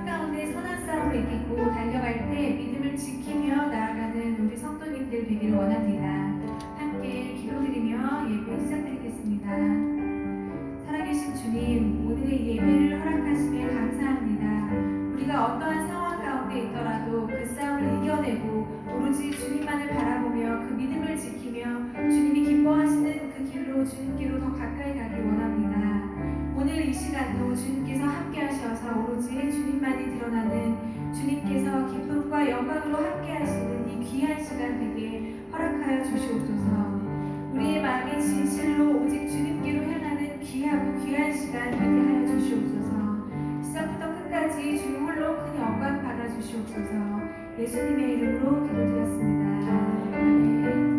가운데 선한 싸움을 이기고 달려갈 때 믿음을 지키며 나아가는 우리 성도님들 되기를 원합니다. 함께 기도드리며 예배 시작드리겠습니다. 살아계신 주님, 오늘의 예배를 허락하시며 감사합니다. 우리가 어떠한 상황 가운데 있더라도 그 싸움을 이겨내고 오로지 주님만을 바라보며 그 믿음을 지키며 주님이 기뻐하시는 그 길로 주님께로 더 가까이 가길 원합니다. 오늘 이 시간도 주님께서 함께 하셔서 오로지 주님만이 드러나는 주님께서 기쁨과 영광으로 함께 하시는 이 귀한 시간 되게 허락하여 주시옵소서. 우리의 마음이 진실로 오직 주님께로 향하는 귀하고 귀한 시간 되게 하여 주시옵소서. 시작부터 끝까지 주님 홀로 큰 영광 받아 주시옵소서. 예수님의 이름으로 기도드렸습니다. 아멘.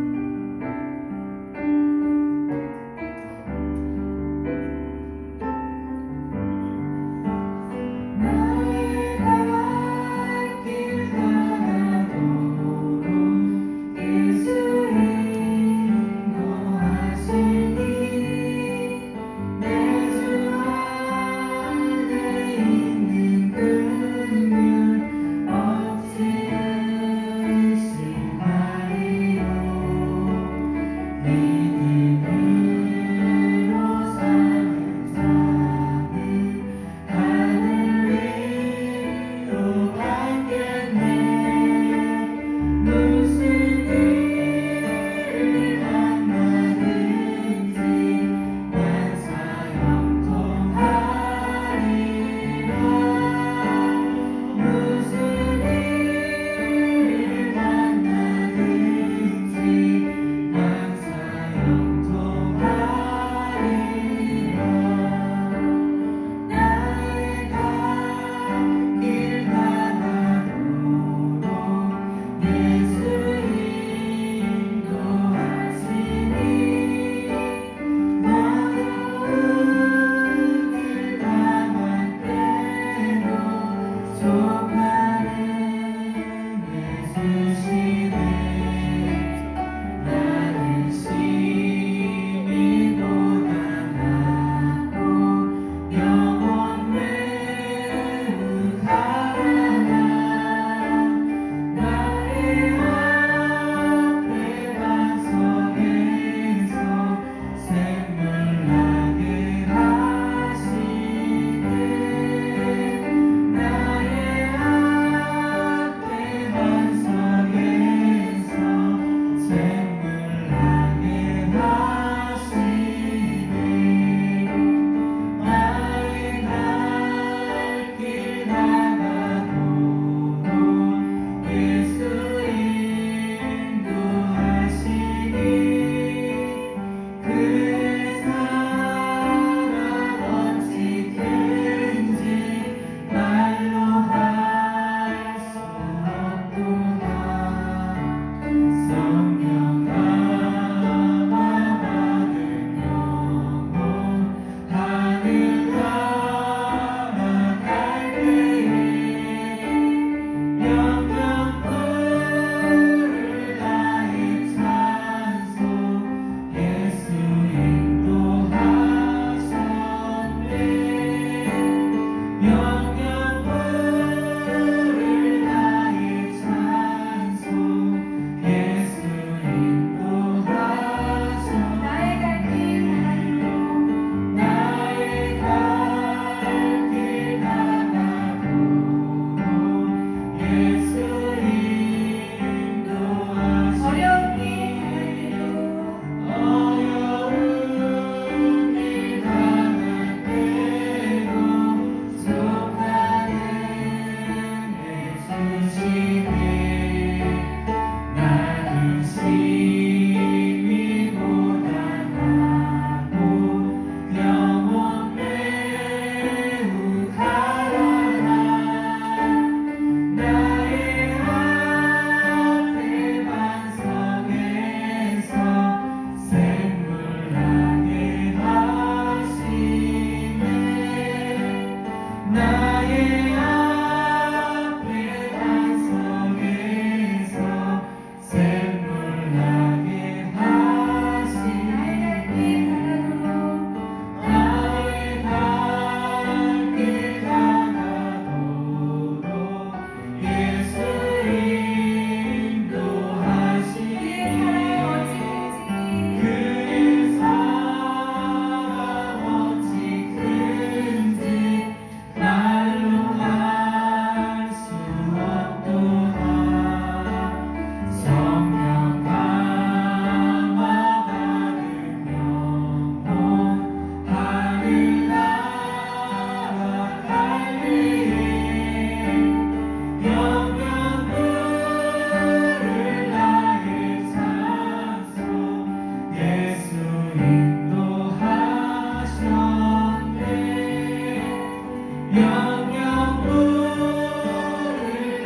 영영부를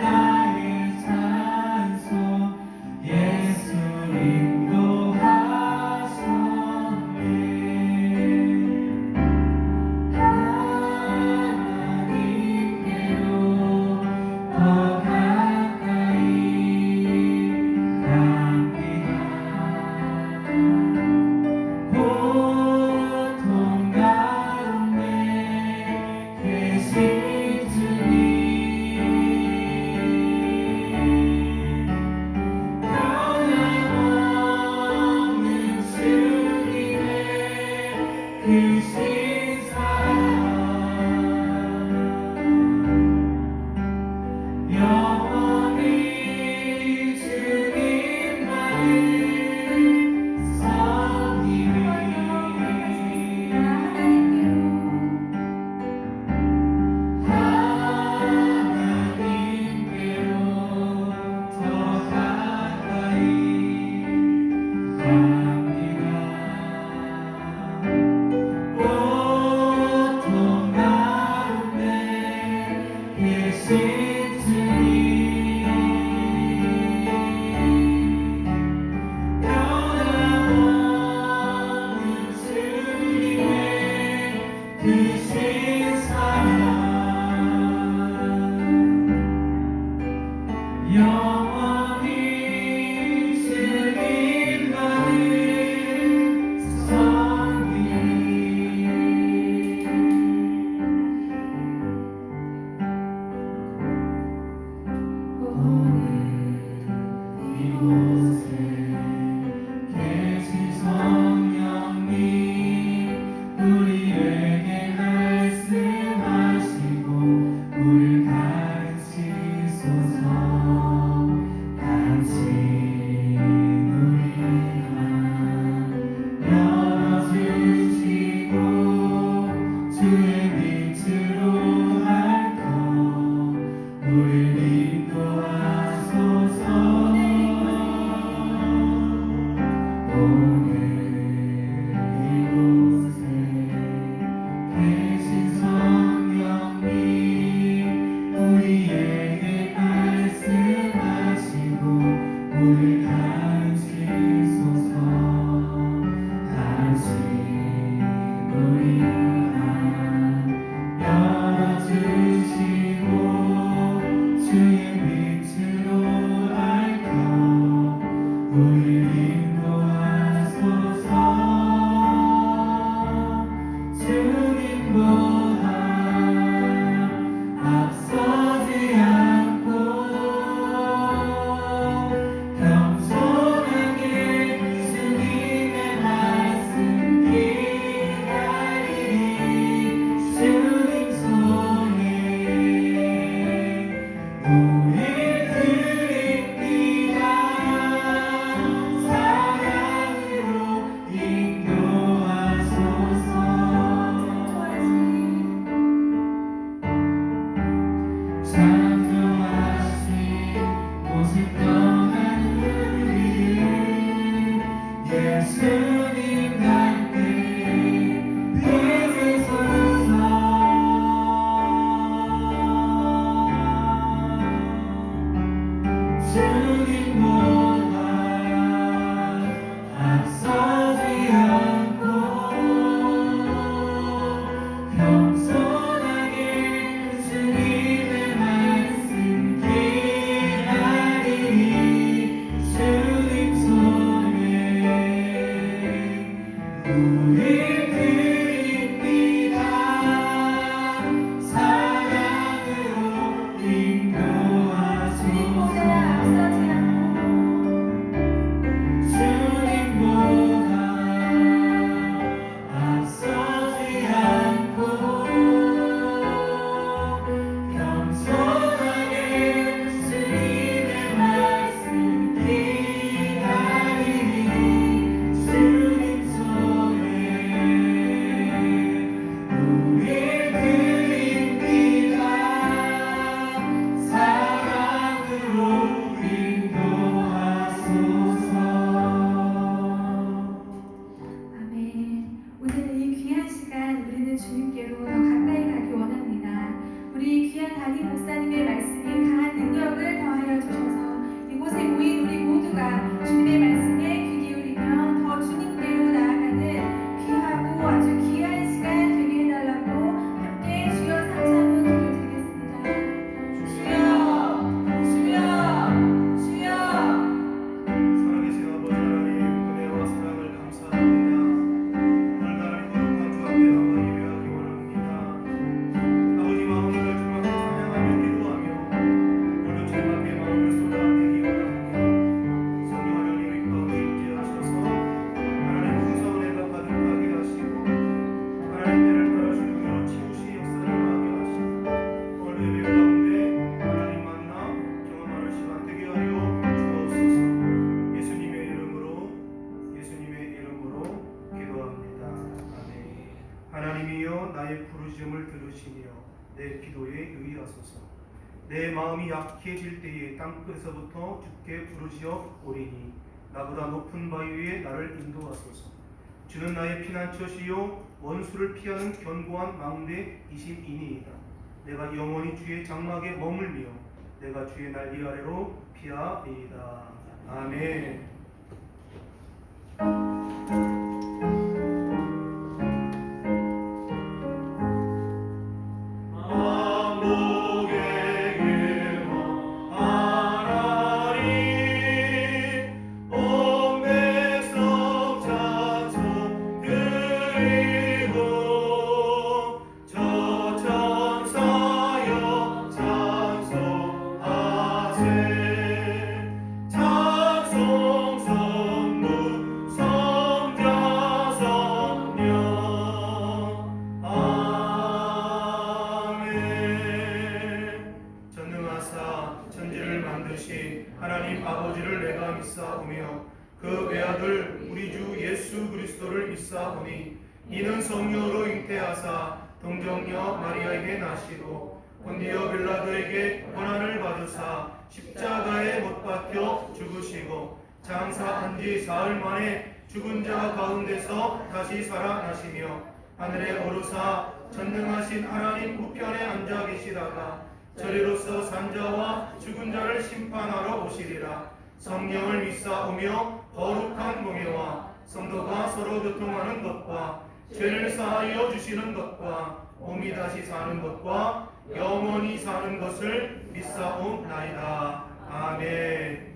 나의 찬송 예수 인도하셨네. 하나님께로 더 가까이 갑니다. 고통 가운데 계신 주님, 변함없는 주님의 크신 사랑, 영원히 주님만을 섬기리. 하나님께로 더 가까이 갑니다. 고통 가운데 계신 주님, 변함없는 주님의 크신 사랑, 영원히 주님만을 섬기리. 오늘 이곳에 계신 성령님, 우리에게 말씀하시고 우리를 가르치소서. 같이 우리가 열어주시고 주의 빛으로 밝혀 우리를 인도하소서. 오늘 이곳에 계신 성령님, 우리에게 말씀하시고 우리를 가르치소서. 다시 우리가 열어주시고 주의 빛으로 밝혀 우리를 인도하소서. 주님보다 앞서지 않고 겸손하게 주님의 말씀 기다리니 주님 손에 우릴 드립니다. 사랑으로 인도하소서. 창조하신 곳을 떠난 우리를 예수님 닮게 빚으소서. 주님보다 앞서지 않고 겸손하게 주님의 말씀 기다리니 주님 손에 우릴 드립니다. 사랑으로 인도하소서. 주님보다 앞서지 않고 겸손하게 주님의 말씀 기다리니 주님 손에 우릴 드립니다. 사랑으로 인도하소서. 아멘. 오늘 이 귀한 시간 우리는 주님께로 더 가까이 가기 원합니다. 담임 목사님의 말씀이 강한 능력을 더하여 주셔서 이곳에 모인 우리 모두가 주님의 말씀에 귀 기울이며 더 주님께로 나아가는 귀하고 아주 귀한 시간 되게 해달라고 함께 주여 삼창으로 기도드리겠습니다. 주여, 주여, 주여. 살아계신 아버지 하나님, 은혜와 사랑을 감사합니다. 오늘도 하나님 거룩한 주 앞에 나와 예배하기 원합니다. 아버지 마음을 주 앞에 찬양하며 기도하며 오늘도 주 앞에 마음을 쏟아내기 원합니다. 성령 하나님 우리 가운데 임재하셔서 하나님 풍성한 은혜가 가득하게 하시고 하나님 때를 따라 주님으로 치우시 역사를 하게 하시고 오늘 예배 가운데 하나님 만나 경험하는 시간 되게 하여 주옵소서. 예수님의 이름으로 기도합니다. 아멘. 하나님이여 나의 부르짖음을 들으시며 내 기도에 유의하소서. 내 마음이 약해질 때에 땅끝에서부터 주께 부르짖어 오리니 나보다 높은 바위 위에 나를 인도하소서. 주는 나의 피난처시요 원수를 피하는 견고한 망대이심이니이다. 내가 영원히 주의 장막에 머물며 내가 주의 날개 아래로 피하리이다. 아멘. 하나님 아버지를 내가 믿사오며 그 외아들 우리 주 예수 그리스도를 믿사오니 이는 성령으로 잉태하사 동정녀 마리아에게 나시고 본디오 빌라도에게 고난을 받으사 십자가에 못 박혀 죽으시고 장사한 지 사흘 만에 죽은 자 가운데서 다시 살아나시며 하늘에 오르사 전능하신 하나님 우편에 앉아 계시다가 저리로서 산자와 죽은 자를 심판하러 오시리라. 성령을 믿사오며 거룩한 공예와 성도가 서로 교통하는 것과 죄를 사하여 주시는 것과 몸이 다시 사는 것과 영원히 사는 것을 믿사옵나이다. 아멘.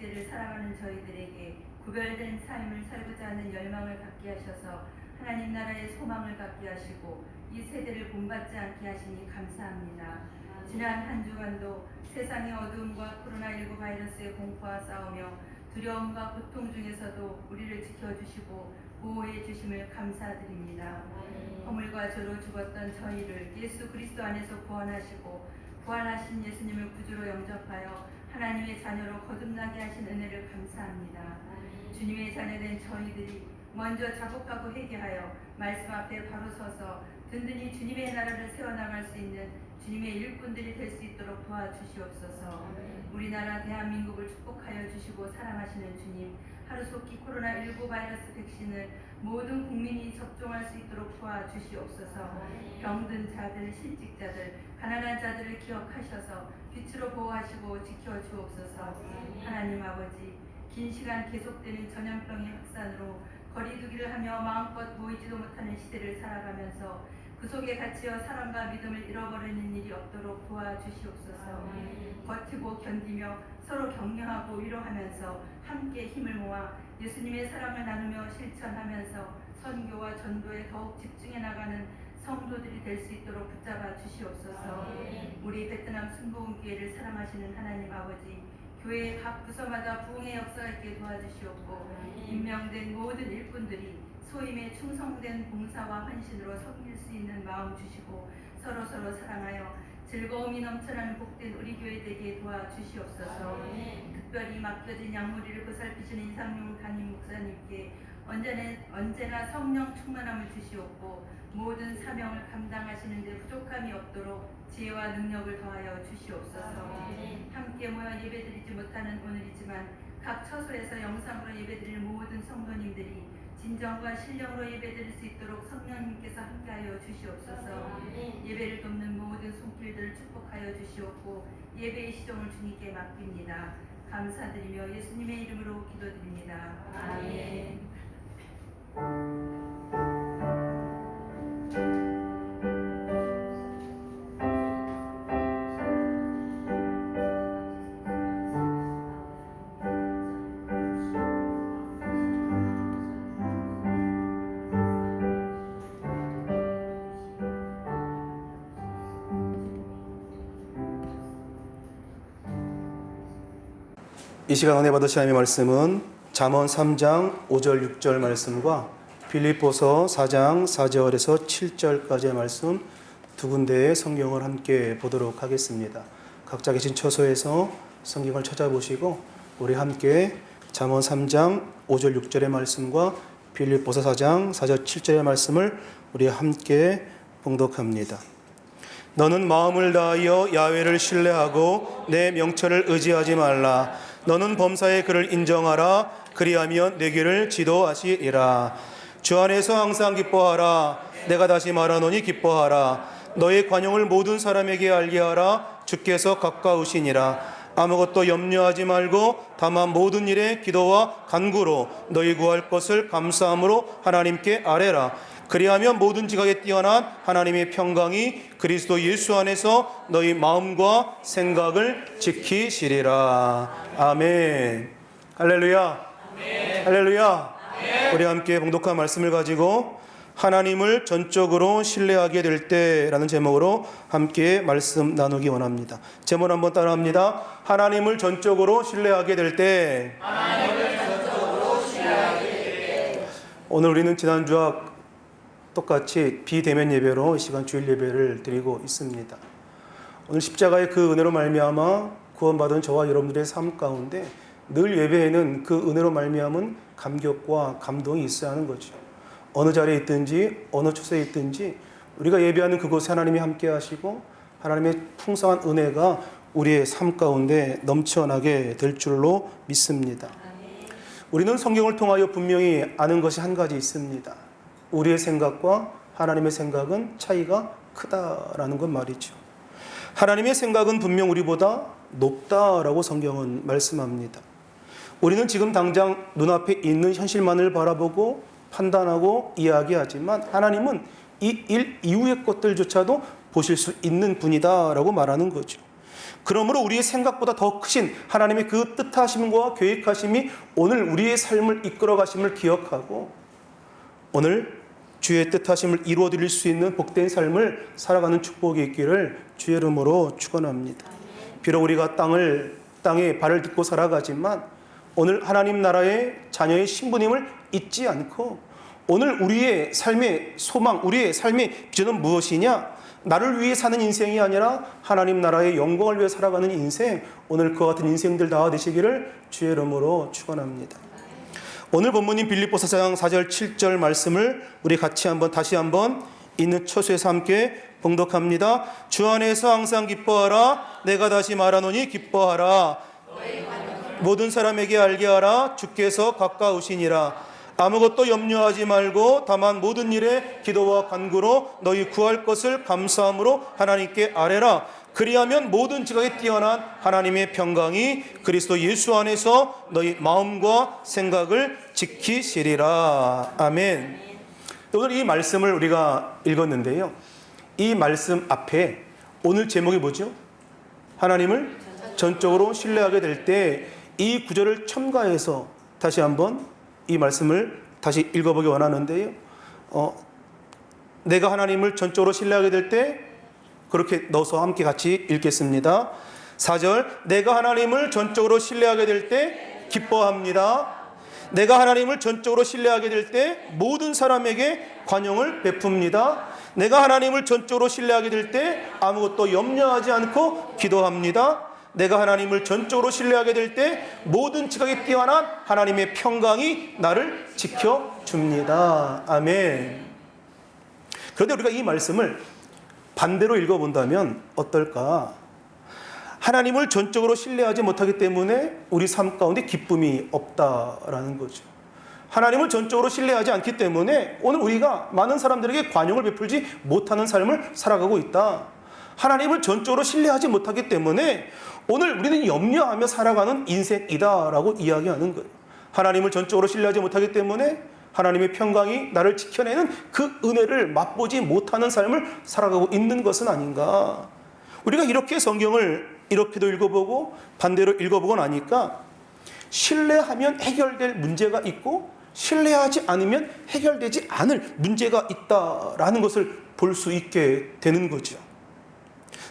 시대를 살아가는 저희들에게 구별된 삶을 살고자 하는 열망을 갖게 하셔서 하나님 나라의 소망을 갖게 하시고 이 세대를 본받지 않게 하시니 감사합니다. 지난 한 주간도 세상의 어두움과 코로나19 바이러스의 공포와 싸우며 두려움과 고통 중에서도 우리를 지켜주시고 보호해 주심을 감사드립니다. 허물과 죄로 죽었던 저희를 예수 그리스도 안에서 구원하시고 부활하신 예수님을 구주로 영접하여 하나님의 자녀로 거듭나게 하신 은혜를 감사합니다. 주님의 자녀된 저희들이 먼저 자복하고 회개하여 말씀 앞에 바로 서서 든든히 주님의 나라를 세워나갈 수 있는 주님의 일꾼들이 될 수 있도록 도와주시옵소서. 우리나라 대한민국을 축복하여 주시고 사랑하시는 주님, 하루속히 코로나19 바이러스 백신을 모든 국민이 접종할 수 있도록 도와주시옵소서. 병든 자들, 실직자들, 가난한 자들을 기억하셔서 빛으로 보호하시고 지켜주옵소서. 하나님 아버지, 긴 시간 계속되는 전염병의 확산으로 거리두기를 하며 마음껏 모이지도 못하는 시대를 살아가면서 그 속에 갇혀 사랑과 믿음을 잃어버리는 일이 없도록 도와주시옵소서. 버티고 견디며 서로 격려하고 위로하면서 함께 힘을 모아 예수님의 사랑을 나누며 실천하면서 선교와 전도에 더욱 집중해 나가는 성도들이 될 수 있도록 붙잡아 주시옵소서. 우리 베트남 순복음교회를 사랑하시는 하나님 아버지, 교회의 각 부서마다 부흥의 역사가 있게 도와주시옵고 임명된 모든 일꾼들이 소임에 충성된 봉사와 헌신으로 섬길 수 있는 마음 주시고 서로서로 사랑하여 즐거움이 넘쳐나는 복된 우리 교회 되게 도와주시옵소서. 특별히 맡겨진 양무리를 보살피시는 이상용 담임 목사님께 언제나 성령 충만함을 주시옵고 모든 사명을 감당하시는 데 부족함이 없도록 지혜와 능력을 더하여 주시옵소서. 함께 모여 예배드리지 못하는 오늘이지만 각 처소에서 영상으로 예배드릴 모든 성도님들이 진정과 신령으로 예배드릴 수 있도록 성령님께서 함께하여 주시옵소서. 예배를 돕는 모든 손길들을 축복하여 주시옵고 예배의 시종을 주님께 맡깁니다. 감사드리며 예수님의 이름으로 기도드립니다. 아멘. 이 시간 은혜 받으실 하나님의 말씀은 잠언 3장 5절 6절 말씀과 빌립보서 4장 4절에서 7절까지의 말씀 두 군데의 성경을 함께 보도록 하겠습니다. 각자 계신 처소에서 성경을 찾아보시고 우리 함께 잠언 3장 5절 6절의 말씀과 빌립보서 4장 4절 7절의 말씀을 우리 함께 봉독합니다. 너는 마음을 다하여 야훼를 신뢰하고 내 명철을 의지하지 말라. 너는 범사의 그를 인정하라. 그리하면 내 길을 지도하시리라. 주 안에서 항상 기뻐하라. 내가 다시 말하노니 기뻐하라. 너의 관용을 모든 사람에게 알게 하라. 주께서 가까우시니라. 아무것도 염려하지 말고 다만 모든 일에 기도와 간구로 너희 구할 것을 감사함으로 하나님께 아뢰라. 그리하면 모든 지각에 뛰어난 하나님의 평강이 그리스도 예수 안에서 너희 마음과 생각을 지키시리라. 아멘. 할렐루야. 아멘. 할렐루야. 아멘. 우리 함께 봉독한 말씀을 가지고 하나님을 전적으로 신뢰하게 될 때라는 제목으로 함께 말씀 나누기 원합니다. 제목 한번 따라합니다. 하나님을 전적으로 신뢰하게 될 때. 하나님을 전적으로 신뢰하게 될 때. 오늘 우리는 지난주와 똑같이 비대면 예배로 이 시간 주일 예배를 드리고 있습니다. 오늘 십자가의 그 은혜로 말미암아 구원받은 저와 여러분들의 삶 가운데 늘 예배에는 그 은혜로 말미암은 감격과 감동이 있어야 하는 거죠. 어느 자리에 있든지 어느 처소에 있든지 우리가 예배하는 그곳에 하나님이 함께 하시고 하나님의 풍성한 은혜가 우리의 삶 가운데 넘쳐나게 될 줄로 믿습니다. 우리는 성경을 통하여 분명히 아는 것이 한 가지 있습니다. 우리의 생각과 하나님의 생각은 차이가 크다라는 건 말이죠. 하나님의 생각은 분명 우리보다 높다라고 성경은 말씀합니다. 우리는 지금 당장 눈앞에 있는 현실만을 바라보고 판단하고 이야기하지만 하나님은 이 일 이후의 것들조차도 보실 수 있는 분이다라고 말하는 거죠. 그러므로 우리의 생각보다 더 크신 하나님의 그 뜻하심과 계획하심이 오늘 우리의 삶을 이끌어 가심을 기억하고 오늘 주의 뜻하심을 이루어 드릴 수 있는 복된 삶을 살아가는 축복이 있기를 주의 이름으로 축원합니다. 비록 우리가 땅에 발을 딛고 살아가지만 오늘 하나님 나라의 자녀의 신분임을 잊지 않고 오늘 우리의 삶의 소망, 우리의 삶의 비전은 무엇이냐? 나를 위해 사는 인생이 아니라 하나님 나라의 영광을 위해 살아가는 인생, 오늘 그와 같은 인생들 다 되시기를 주의 이름으로 축원합니다. 오늘 본문인 빌립보서 4장 4절 7절 말씀을 우리 같이 다시 한번 있는 처소에서 함께 봉독합니다. 주 안에서 항상 기뻐하라. 내가 다시 말하노니 기뻐하라. 모든 사람에게 알게 하라. 주께서 가까우시니라. 아무것도 염려하지 말고 다만 모든 일에 기도와 간구로 너희 구할 것을 감사함으로 하나님께 아뢰라. 그리하면 모든 지각에 뛰어난 하나님의 평강이 그리스도 예수 안에서 너희 마음과 생각을 지키시리라. 아멘. 오늘 이 말씀을 우리가 읽었는데요, 이 말씀 앞에 오늘 제목이 뭐죠? 하나님을 전적으로 신뢰하게 될 때 이 구절을 첨가해서 다시 한번 이 말씀을 다시 읽어보기 원하는데요, 내가 하나님을 전적으로 신뢰하게 될 때 그렇게 넣어서 함께 같이 읽겠습니다. 4절, 내가 하나님을 전적으로 신뢰하게 될 때 기뻐합니다. 내가 하나님을 전적으로 신뢰하게 될 때 모든 사람에게 관용을 베풉니다. 내가 하나님을 전적으로 신뢰하게 될 때 아무것도 염려하지 않고 기도합니다. 내가 하나님을 전적으로 신뢰하게 될 때 모든 지각에 뛰어난 하나님의 평강이 나를 지켜줍니다. 아멘. 그런데 우리가 이 말씀을 반대로 읽어본다면 어떨까? 하나님을 전적으로 신뢰하지 못하기 때문에 우리 삶 가운데 기쁨이 없다라는 거죠. 하나님을 전적으로 신뢰하지 않기 때문에 오늘 우리가 많은 사람들에게 관용을 베풀지 못하는 삶을 살아가고 있다. 하나님을 전적으로 신뢰하지 못하기 때문에 오늘 우리는 염려하며 살아가는 인생이다라고 이야기하는 거예요. 하나님을 전적으로 신뢰하지 못하기 때문에 하나님의 평강이 나를 지켜내는 그 은혜를 맛보지 못하는 삶을 살아가고 있는 것은 아닌가. 우리가 이렇게 성경을 이렇게도 읽어보고 반대로 읽어보고 나니까 신뢰하면 해결될 문제가 있고 신뢰하지 않으면 해결되지 않을 문제가 있다라는 것을 볼 수 있게 되는 거죠.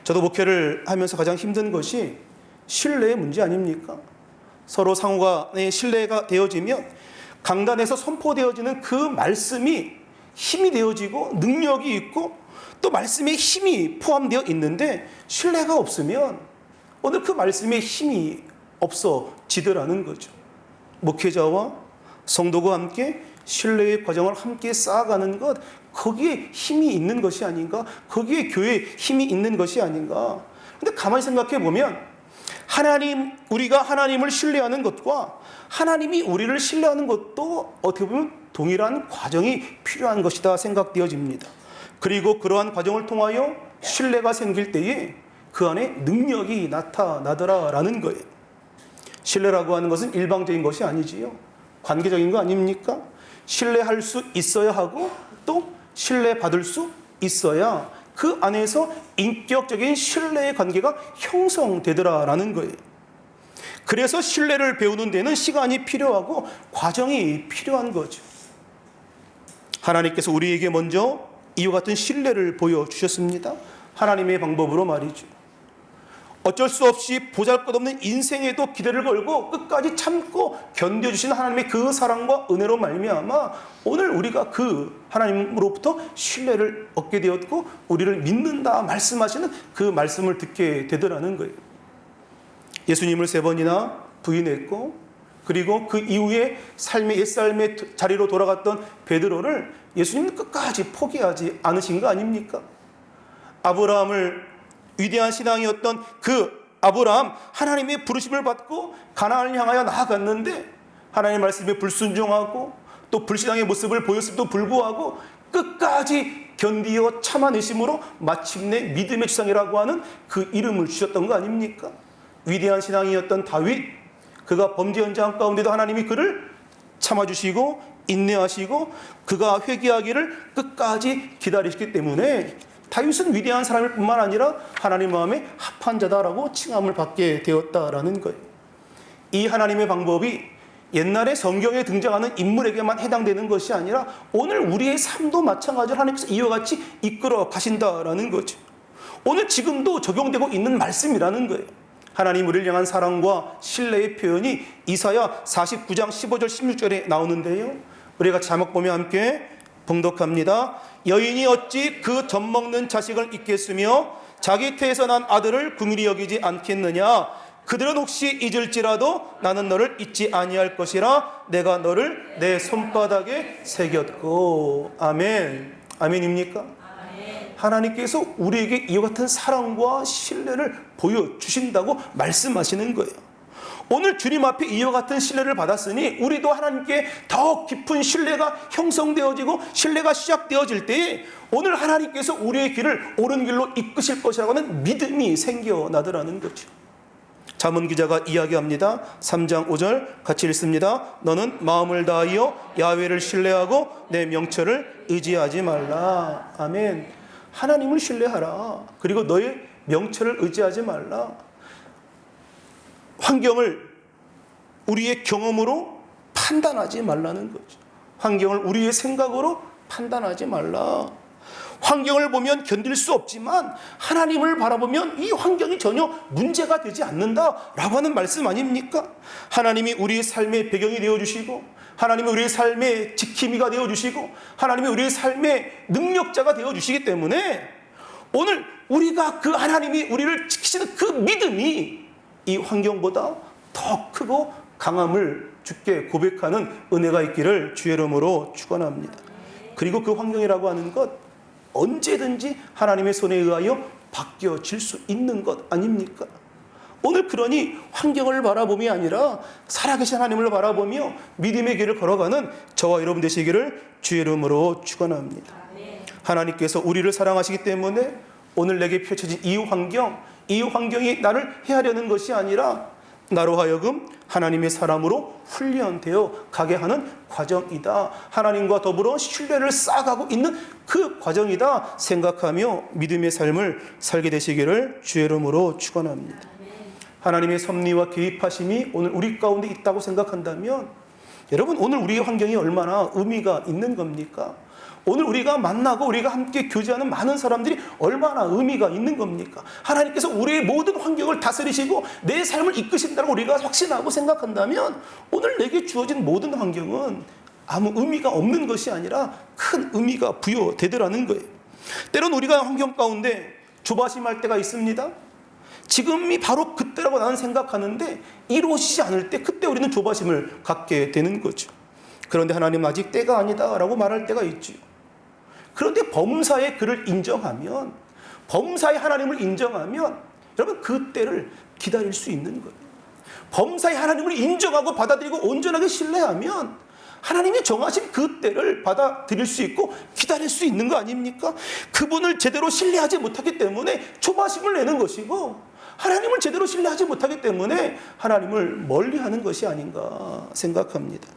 저도 목회를 하면서 가장 힘든 것이 신뢰의 문제 아닙니까? 서로 상호간의 신뢰가 되어지면 강단에서 선포되어지는 그 말씀이 힘이 되어지고 능력이 있고 또 말씀에 힘이 포함되어 있는데 신뢰가 없으면 오늘 그 말씀에 힘이 없어지더라는 거죠. 목회자와 성도가 함께 신뢰의 과정을 함께 쌓아가는 것, 거기에 힘이 있는 것이 아닌가? 거기에 교회에 힘이 있는 것이 아닌가? 근데 가만히 생각해 보면 우리가 하나님을 신뢰하는 것과 하나님이 우리를 신뢰하는 것도 어떻게 보면 동일한 과정이 필요한 것이다 생각되어집니다. 그리고 그러한 과정을 통하여 신뢰가 생길 때에 그 안에 능력이 나타나더라라는 거예요. 신뢰라고 하는 것은 일방적인 것이 아니지요. 관계적인 거 아닙니까? 신뢰할 수 있어야 하고 또 신뢰받을 수 있어야 그 안에서 인격적인 신뢰의 관계가 형성되더라라는 거예요. 그래서 신뢰를 배우는 데는 시간이 필요하고 과정이 필요한 거죠. 하나님께서 우리에게 먼저 이와 같은 신뢰를 보여주셨습니다. 하나님의 방법으로 말이죠. 어쩔 수 없이 보잘것없는 인생에도 기대를 걸고 끝까지 참고 견뎌주신 하나님의 그 사랑과 은혜로 말미암아 오늘 우리가 그 하나님으로부터 신뢰를 얻게 되었고 우리를 믿는다 말씀하시는 그 말씀을 듣게 되더라는 거예요. 예수님을 3번이나 부인했고 그리고 그 이후에 옛삶의 자리로 돌아갔던 베드로를 예수님은 끝까지 포기하지 않으신 거 아닙니까? 아브라함을 위대한 신앙이었던 그 아브라함, 하나님의 부르심을 받고 가나안을 향하여 나아갔는데 하나님의 말씀에 불순종하고 또 불신앙의 모습을 보였음에도 불구하고 끝까지 견디어 참아내심으로 마침내 믿음의 주상이라고 하는 그 이름을 주셨던 거 아닙니까? 위대한 신앙이었던 다윗, 그가 범죄 현장 가운데도 하나님이 그를 참아주시고 인내하시고 그가 회개하기를 끝까지 기다리셨기 때문에 다윗은 위대한 사람일 뿐만 아니라 하나님 마음에 합한 자다라고 칭함을 받게 되었다라는 거예요. 이 하나님의 방법이 옛날에 성경에 등장하는 인물에게만 해당되는 것이 아니라 오늘 우리의 삶도 마찬가지로 하나님께서 이와 같이 이끌어 가신다라는 거죠. 오늘 지금도 적용되고 있는 말씀이라는 거예요. 하나님 우리를 향한 사랑과 신뢰의 표현이 이사야 49장 15절 16절에 나오는데요. 우리가 자막 보며 함께 봉독합니다. 여인이 어찌 그 젖먹는 자식을 잊겠으며 자기 태에서 난 아들을 긍휼히 여기지 않겠느냐. 그들은 혹시 잊을지라도 나는 너를 잊지 아니할 것이라. 내가 너를 내 손바닥에 새겼고. 아멘. 아멘입니까? 아멘. 하나님께서 우리에게 이와 같은 사랑과 신뢰를 보여주신다고 말씀하시는 거예요. 오늘 주님 앞에 이와 같은 신뢰를 받았으니 우리도 하나님께 더 깊은 신뢰가 형성되어지고 신뢰가 시작되어질 때에 오늘 하나님께서 우리의 길을 옳은 길로 이끄실 것이라고 하는 믿음이 생겨나더라는 거죠. 잠언 기자가 이야기합니다. 3장 5절 같이 읽습니다. 너는 마음을 다하여 야훼를 신뢰하고 내 명철을 의지하지 말라. 아멘. 하나님을 신뢰하라. 그리고 너의 명철을 의지하지 말라. 환경을 우리의 경험으로 판단하지 말라는 거죠. 환경을 우리의 생각으로 판단하지 말라. 환경을 보면 견딜 수 없지만 하나님을 바라보면 이 환경이 전혀 문제가 되지 않는다라고 하는 말씀 아닙니까? 하나님이 우리의 삶의 배경이 되어주시고 하나님이 우리의 삶의 지킴이가 되어주시고 하나님이 우리의 삶의 능력자가 되어주시기 때문에 오늘 우리가 그 하나님이 우리를 지키시는 그 믿음이 이 환경보다 더 크고 강함을 주께 고백하는 은혜가 있기를 주의 이름으로 축원합니다. 그리고 그 환경이라고 하는 것 언제든지 하나님의 손에 의하여 바뀌어질 수 있는 것 아닙니까? 오늘 그러니 환경을 바라봄이 아니라 살아계신 하나님을 바라보며 믿음의 길을 걸어가는 저와 여러분 되시기를 주의 이름으로 축원합니다. 하나님께서 우리를 사랑하시기 때문에 오늘 내게 펼쳐진 이 환경이 나를 해하려는 것이 아니라 나로 하여금 하나님의 사람으로 훈련되어 가게 하는 과정이다. 하나님과 더불어 신뢰를 쌓아가고 있는 그 과정이다 생각하며 믿음의 삶을 살게 되시기를 주의 이름으로 축원합니다. 하나님의 섭리와 개입하심이 오늘 우리 가운데 있다고 생각한다면 여러분 오늘 우리의 환경이 얼마나 의미가 있는 겁니까? 오늘 우리가 만나고 우리가 함께 교제하는 많은 사람들이 얼마나 의미가 있는 겁니까? 하나님께서 우리의 모든 환경을 다스리시고 내 삶을 이끄신다고 우리가 확신하고 생각한다면 오늘 내게 주어진 모든 환경은 아무 의미가 없는 것이 아니라 큰 의미가 부여되더라는 거예요. 때론 우리가 환경 가운데 조바심할 때가 있습니다. 지금이 바로 그때라고 나는 생각하는데 이루어지지 않을 때 그때 우리는 조바심을 갖게 되는 거죠. 그런데 하나님 아직 때가 아니다라고 말할 때가 있죠. 그런데 범사의 그를 인정하면 범사의 하나님을 인정하면 여러분 그 때를 기다릴 수 있는 거예요. 범사의 하나님을 인정하고 받아들이고 온전하게 신뢰하면 하나님이 정하신 그 때를 받아들일 수 있고 기다릴 수 있는 거 아닙니까? 그분을 제대로 신뢰하지 못하기 때문에 조바심을 내는 것이고 하나님을 제대로 신뢰하지 못하기 때문에 하나님을 멀리하는 것이 아닌가 생각합니다.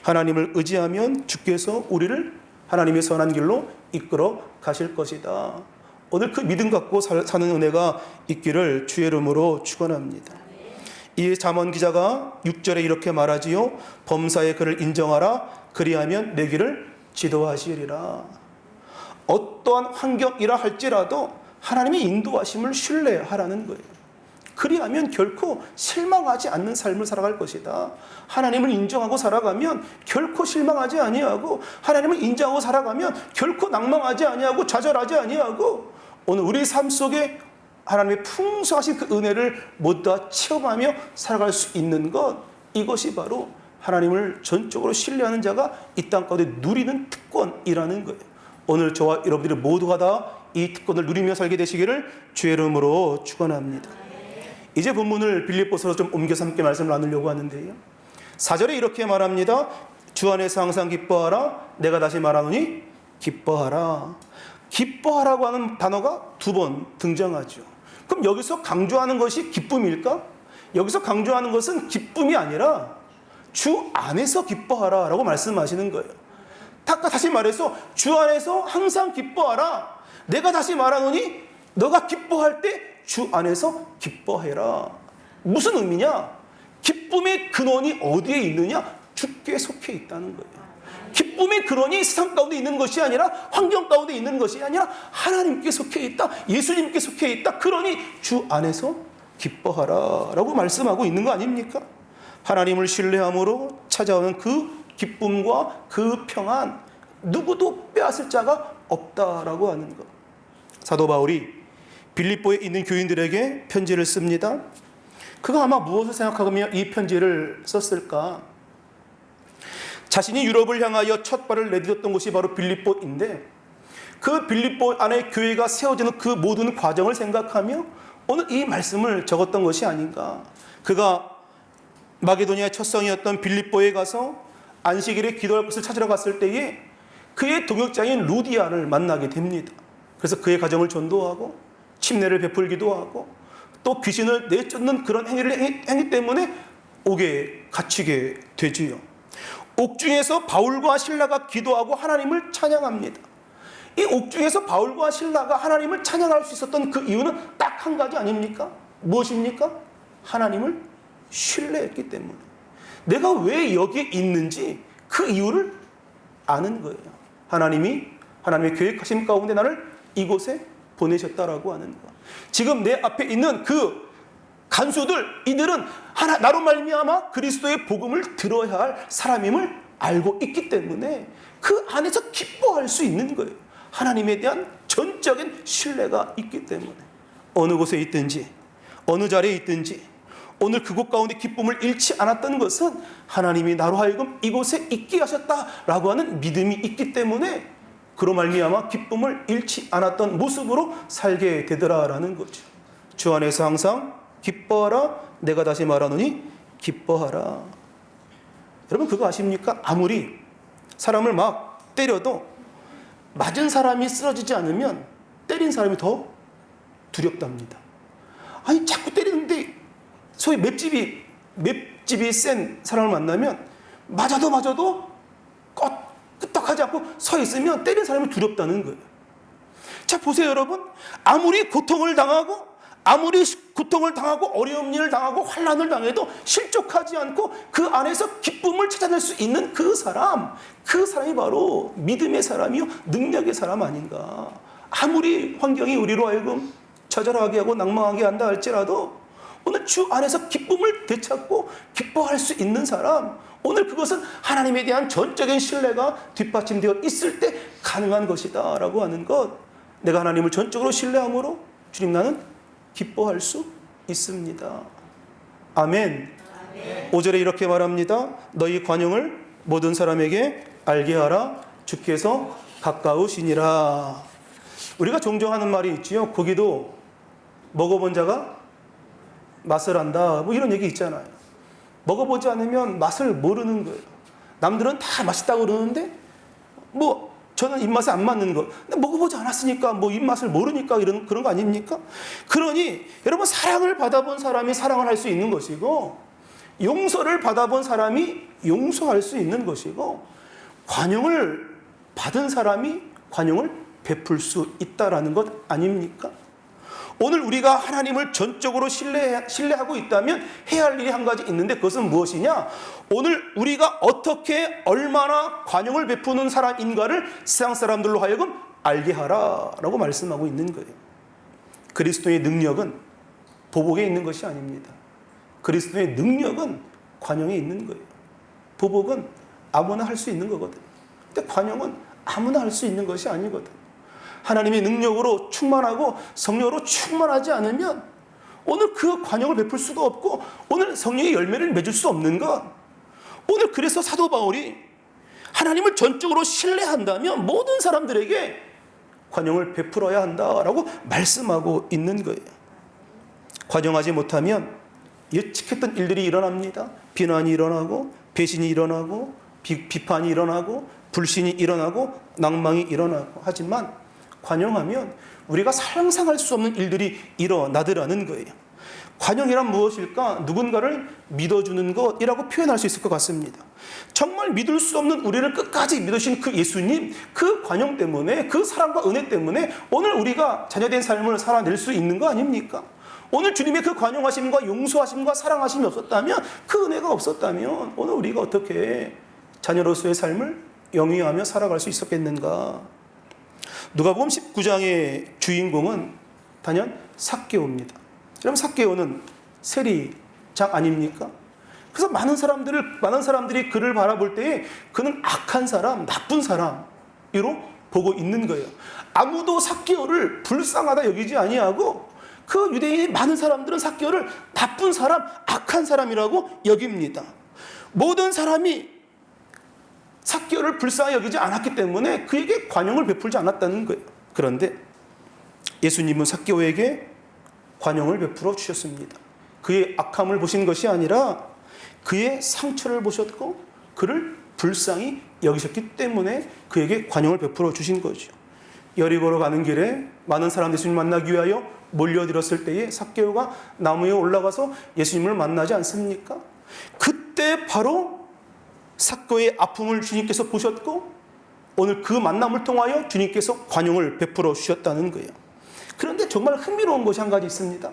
하나님을 의지하면 주께서 우리를 하나님의 선한 길로 이끌어 가실 것이다. 오늘 그 믿음 갖고 사는 은혜가 있기를 주의 이름으로 축원합니다. 이 잠언 기자가 6절에 이렇게 말하지요. 범사의 그를 인정하라. 그리하면 내 길을 지도하시리라. 어떠한 환경이라 할지라도 하나님의 인도하심을 신뢰하라는 거예요. 그리하면 결코 실망하지 않는 삶을 살아갈 것이다. 하나님을 인정하고 살아가면 결코 실망하지 아니하고 하나님을 인정하고 살아가면 결코 낭망하지 아니하고 좌절하지 아니하고 오늘 우리 삶 속에 하나님의 풍성하신 그 은혜를 모두 다 체험하며 살아갈 수 있는 것 이것이 바로 하나님을 전적으로 신뢰하는 자가 이 땅 가운데 누리는 특권이라는 거예요. 오늘 저와 여러분들이 모두가 다 이 특권을 누리며 살게 되시기를 주의 이름으로 축원합니다. 이제 본문을 빌립보서로 좀 옮겨서 함께 말씀을 나누려고 하는데요. 4절에 이렇게 말합니다. 주 안에서 항상 기뻐하라. 내가 다시 말하노니 기뻐하라. 기뻐하라고 하는 단어가 2번 등장하죠. 그럼 여기서 강조하는 것이 기쁨일까? 여기서 강조하는 것은 기쁨이 아니라 주 안에서 기뻐하라 라고 말씀하시는 거예요. 다시 말해서 주 안에서 항상 기뻐하라. 내가 다시 말하노니 너가 기뻐할 때 주 안에서 기뻐해라. 무슨 의미냐? 기쁨의 근원이 어디에 있느냐? 주께 속해 있다는 거예요. 기쁨의 근원이 세상 가운데 있는 것이 아니라 환경 가운데 있는 것이 아니라 하나님께 속해 있다. 예수님께 속해 있다. 그러니 주 안에서 기뻐하라 라고 말씀하고 있는 거 아닙니까? 하나님을 신뢰함으로 찾아오는 그 기쁨과 그 평안, 누구도 빼앗을 자가 없다라고 하는 것. 사도 바울이 빌립보에 있는 교인들에게 편지를 씁니다. 그가 아마 무엇을 생각하며 이 편지를 썼을까? 자신이 유럽을 향하여 첫 발을 내딛었던 곳이 바로 빌립보인데, 그 빌립보 안에 교회가 세워지는 그 모든 과정을 생각하며 오늘 이 말씀을 적었던 것이 아닌가. 그가 마게도니아의 첫 성이었던 빌립보에 가서 안식일에 기도할 곳을 찾으러 갔을 때에 그의 동역자인 루디아를 만나게 됩니다. 그래서 그의 가정을 전도하고 침례를 베풀기도 하고 또 귀신을 내쫓는 그런 행위 때문에 옥에 갇히게 되지요. 옥중에서 바울과 실라가 기도하고 하나님을 찬양합니다. 이 옥중에서 바울과 실라가 하나님을 찬양할 수 있었던 그 이유는 딱 한 가지 아닙니까? 무엇입니까? 하나님을 신뢰했기 때문에. 내가 왜 여기에 있는지 그 이유를 아는 거예요. 하나님의 계획하심 가운데 나를 이곳에 보내셨다라고 하는 거. 지금 내 앞에 있는 그 간수들, 이들은 나로 말미암아 그리스도의 복음을 들어야 할 사람임을 알고 있기 때문에 그 안에서 기뻐할 수 있는 거예요. 하나님에 대한 전적인 신뢰가 있기 때문에 어느 곳에 있든지 어느 자리에 있든지 오늘 그곳 가운데 기쁨을 잃지 않았던 것은 하나님이 나로 하여금 이곳에 있게 하셨다라고 하는 믿음이 있기 때문에 그로 말미암아 기쁨을 잃지 않았던 모습으로 살게 되더라라는 거죠. 주 안에서 항상 기뻐하라. 내가 다시 말하노니 기뻐하라. 여러분 그거 아십니까? 아무리 사람을 막 때려도 맞은 사람이 쓰러지지 않으면 때린 사람이 더 두렵답니다. 아니 자꾸 때리는데 소위 맵집이 센 사람을 만나면 맞아도 끄떡하지 않고 서 있으면 때린 사람이 두렵다는 거예요. 자 보세요 여러분. 아무리 고통을 당하고 어려운 일을 당하고 환난을 당해도 실족하지 않고 그 안에서 기쁨을 찾아낼 수 있는 그 사람이 바로 믿음의 사람이요 능력의 사람 아닌가. 아무리 환경이 우리로 하여금 처절하게 하고 낭망하게 한다 할지라도 오늘 주 안에서 기쁨을 되찾고 기뻐할 수 있는 사람, 오늘 그것은 하나님에 대한 전적인 신뢰가 뒷받침되어 있을 때 가능한 것이다 라고 하는 것. 내가 하나님을 전적으로 신뢰함으로 주님 나는 기뻐할 수 있습니다. 아멘. 5절에 이렇게 말합니다. 너희 관용을 모든 사람에게 알게 하라. 주께서 가까우시니라. 우리가 종종 하는 말이 있지요. 고기도 먹어본 자가 맛을 안다. 뭐 이런 얘기 있잖아요. 먹어보지 않으면 맛을 모르는 거예요. 남들은 다 맛있다고 그러는데 뭐 저는 입맛에 안 맞는 거. 근데 먹어보지 않았으니까 뭐 입맛을 모르니까 그런 거 아닙니까? 그러니 여러분 사랑을 받아본 사람이 사랑을 할 수 있는 것이고 용서를 받아본 사람이 용서할 수 있는 것이고 관용을 받은 사람이 관용을 베풀 수 있다라는 것 아닙니까? 오늘 우리가 하나님을 전적으로 신뢰하고 있다면 해야 할 일이 한 가지 있는데 그것은 무엇이냐? 오늘 우리가 어떻게 얼마나 관용을 베푸는 사람인가를 세상 사람들로 하여금 알게 하라라고 말씀하고 있는 거예요. 그리스도의 능력은 보복에 있는 것이 아닙니다. 그리스도의 능력은 관용에 있는 거예요. 보복은 아무나 할 수 있는 거거든요. 근데 관용은 아무나 할 수 있는 것이 아니거든요. 하나님의 능력으로 충만하고 성령으로 충만하지 않으면 오늘 그 관용을 베풀 수도 없고 오늘 성령의 열매를 맺을 수 없는 것. 오늘 그래서 사도 바울이 하나님을 전적으로 신뢰한다면 모든 사람들에게 관용을 베풀어야 한다라고 말씀하고 있는 거예요. 관용하지 못하면 예측했던 일들이 일어납니다. 비난이 일어나고 배신이 일어나고 비판이 일어나고 불신이 일어나고 낭망이 일어나고 하지만 관용하면 우리가 상상할 수 없는 일들이 일어나더라는 거예요. 관용이란 무엇일까? 누군가를 믿어주는 것이라고 표현할 수 있을 것 같습니다. 정말 믿을 수 없는 우리를 끝까지 믿으신 그 예수님, 그 관용 때문에, 그 사랑과 은혜 때문에 오늘 우리가 자녀된 삶을 살아낼 수 있는 거 아닙니까? 오늘 주님의 그 관용하심과 용서하심과 사랑하심이 없었다면, 그 은혜가 없었다면 오늘 우리가 어떻게 자녀로서의 삶을 영위하며 살아갈 수 있었겠는가? 누가복음 19장의 주인공은 단연 삭개오입니다. 그럼 삭개오는 세리장 아닙니까? 그래서 많은 사람들이 그를 바라볼 때에 그는 악한 사람, 나쁜 사람으로 보고 있는 거예요. 아무도 삭개오를 불쌍하다 여기지 아니하고 그 유대인의 많은 사람들은 삭개오를 나쁜 사람, 악한 사람이라고 여깁니다. 모든 사람이 삭개오를 불쌍히 여기지 않았기 때문에 그에게 관용을 베풀지 않았다는 거예요. 그런데 예수님은 삭개오에게 관용을 베풀어 주셨습니다. 그의 악함을 보신 것이 아니라 그의 상처를 보셨고 그를 불쌍히 여기셨기 때문에 그에게 관용을 베풀어 주신 거죠. 여리고로 가는 길에 많은 사람들이 예수님 만나기 위하여 몰려들었을 때에 삭개오가 나무 위에 올라가서 예수님을 만나지 않습니까? 그때 바로 삭개오의 아픔을 주님께서 보셨고 오늘 그 만남을 통하여 주님께서 관용을 베풀어 주셨다는 거예요. 그런데 정말 흥미로운 것이 한 가지 있습니다.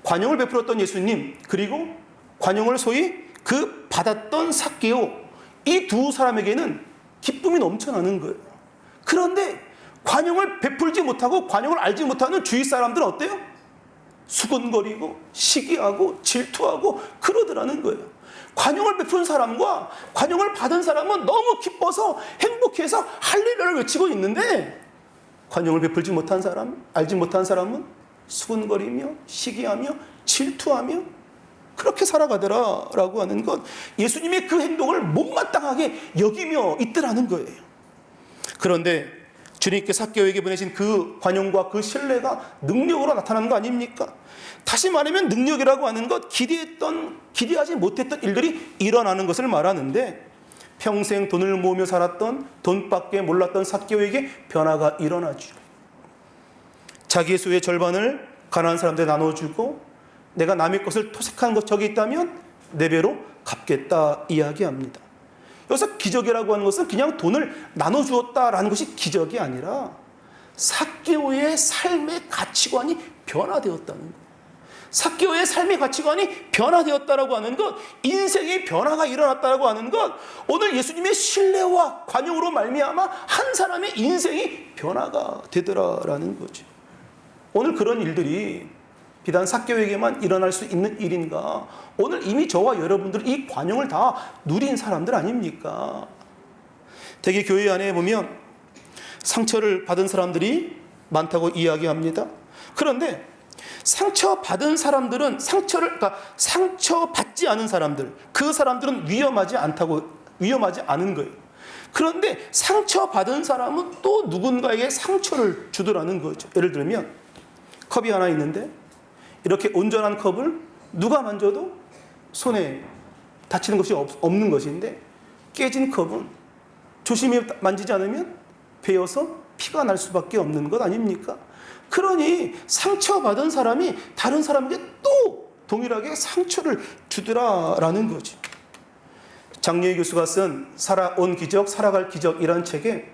관용을 베풀었던 예수님, 그리고 관용을 소위 그 받았던 삭개오, 이 두 사람에게는 기쁨이 넘쳐나는 거예요. 그런데 관용을 베풀지 못하고 관용을 알지 못하는 주위 사람들은 어때요? 수근거리고 시기하고 질투하고 그러더라는 거예요. 관용을 베푼 사람과 관용을 받은 사람은 너무 기뻐서 행복해서 할렐루야를 외치고 있는데 관용을 베풀지 못한 사람, 알지 못한 사람은 수근거리며 시기하며 질투하며 그렇게 살아가더라라고 하는 것, 예수님의 그 행동을 못마땅하게 여기며 있더라는 거예요. 그런데 주님께서 삭개오에게 보내신 그 관용과 그 신뢰가 능력으로 나타나는 거 아닙니까? 다시 말하면 능력이라고 하는 것, 기대하지 못했던 일들이 일어나는 것을 말하는데 평생 돈을 모으며 살았던 돈밖에 몰랐던 삭개오에게 변화가 일어나죠. 자기의 소유의 절반을 가난한 사람들에 나눠주고 내가 남의 것을 토색한 것 적이 있다면 4배로 갚겠다 이야기합니다. 여기서 기적이라고 하는 것은 그냥 돈을 나눠주었다라는 것이 기적이 아니라 삭개오의 삶의 가치관이 변화되었다는 것. 삭개오의 삶의 가치관이 변화되었다라고 하는 것, 인생의 변화가 일어났다라고 하는 것, 오늘 예수님의 신뢰와 관용으로 말미암아 한 사람의 인생이 변화가 되더라라는 거죠. 오늘 그런 일들이 비단 삭개오에게만 일어날 수 있는 일인가? 오늘 이미 저와 여러분들은 이 관용을 다 누린 사람들 아닙니까? 대개 교회 안에 보면 상처를 받은 사람들이 많다고 이야기합니다. 그런데 상처받은 사람들은 상처받지 않은 사람들, 그 사람들은 위험하지 않은 거예요. 그런데 상처받은 사람은 또 누군가에게 상처를 주더라는 거죠. 예를 들면 컵이 하나 있는데 이렇게 온전한 컵을 누가 만져도 손에 다치는 것이 없는 것인데 깨진 컵은 조심히 만지지 않으면 베어서 피가 날 수밖에 없는 것 아닙니까? 그러니 상처받은 사람이 다른 사람에게 또 동일하게 상처를 주더라라는 거죠. 장려희 교수가 쓴 살아온 기적, 살아갈 기적이라는 책에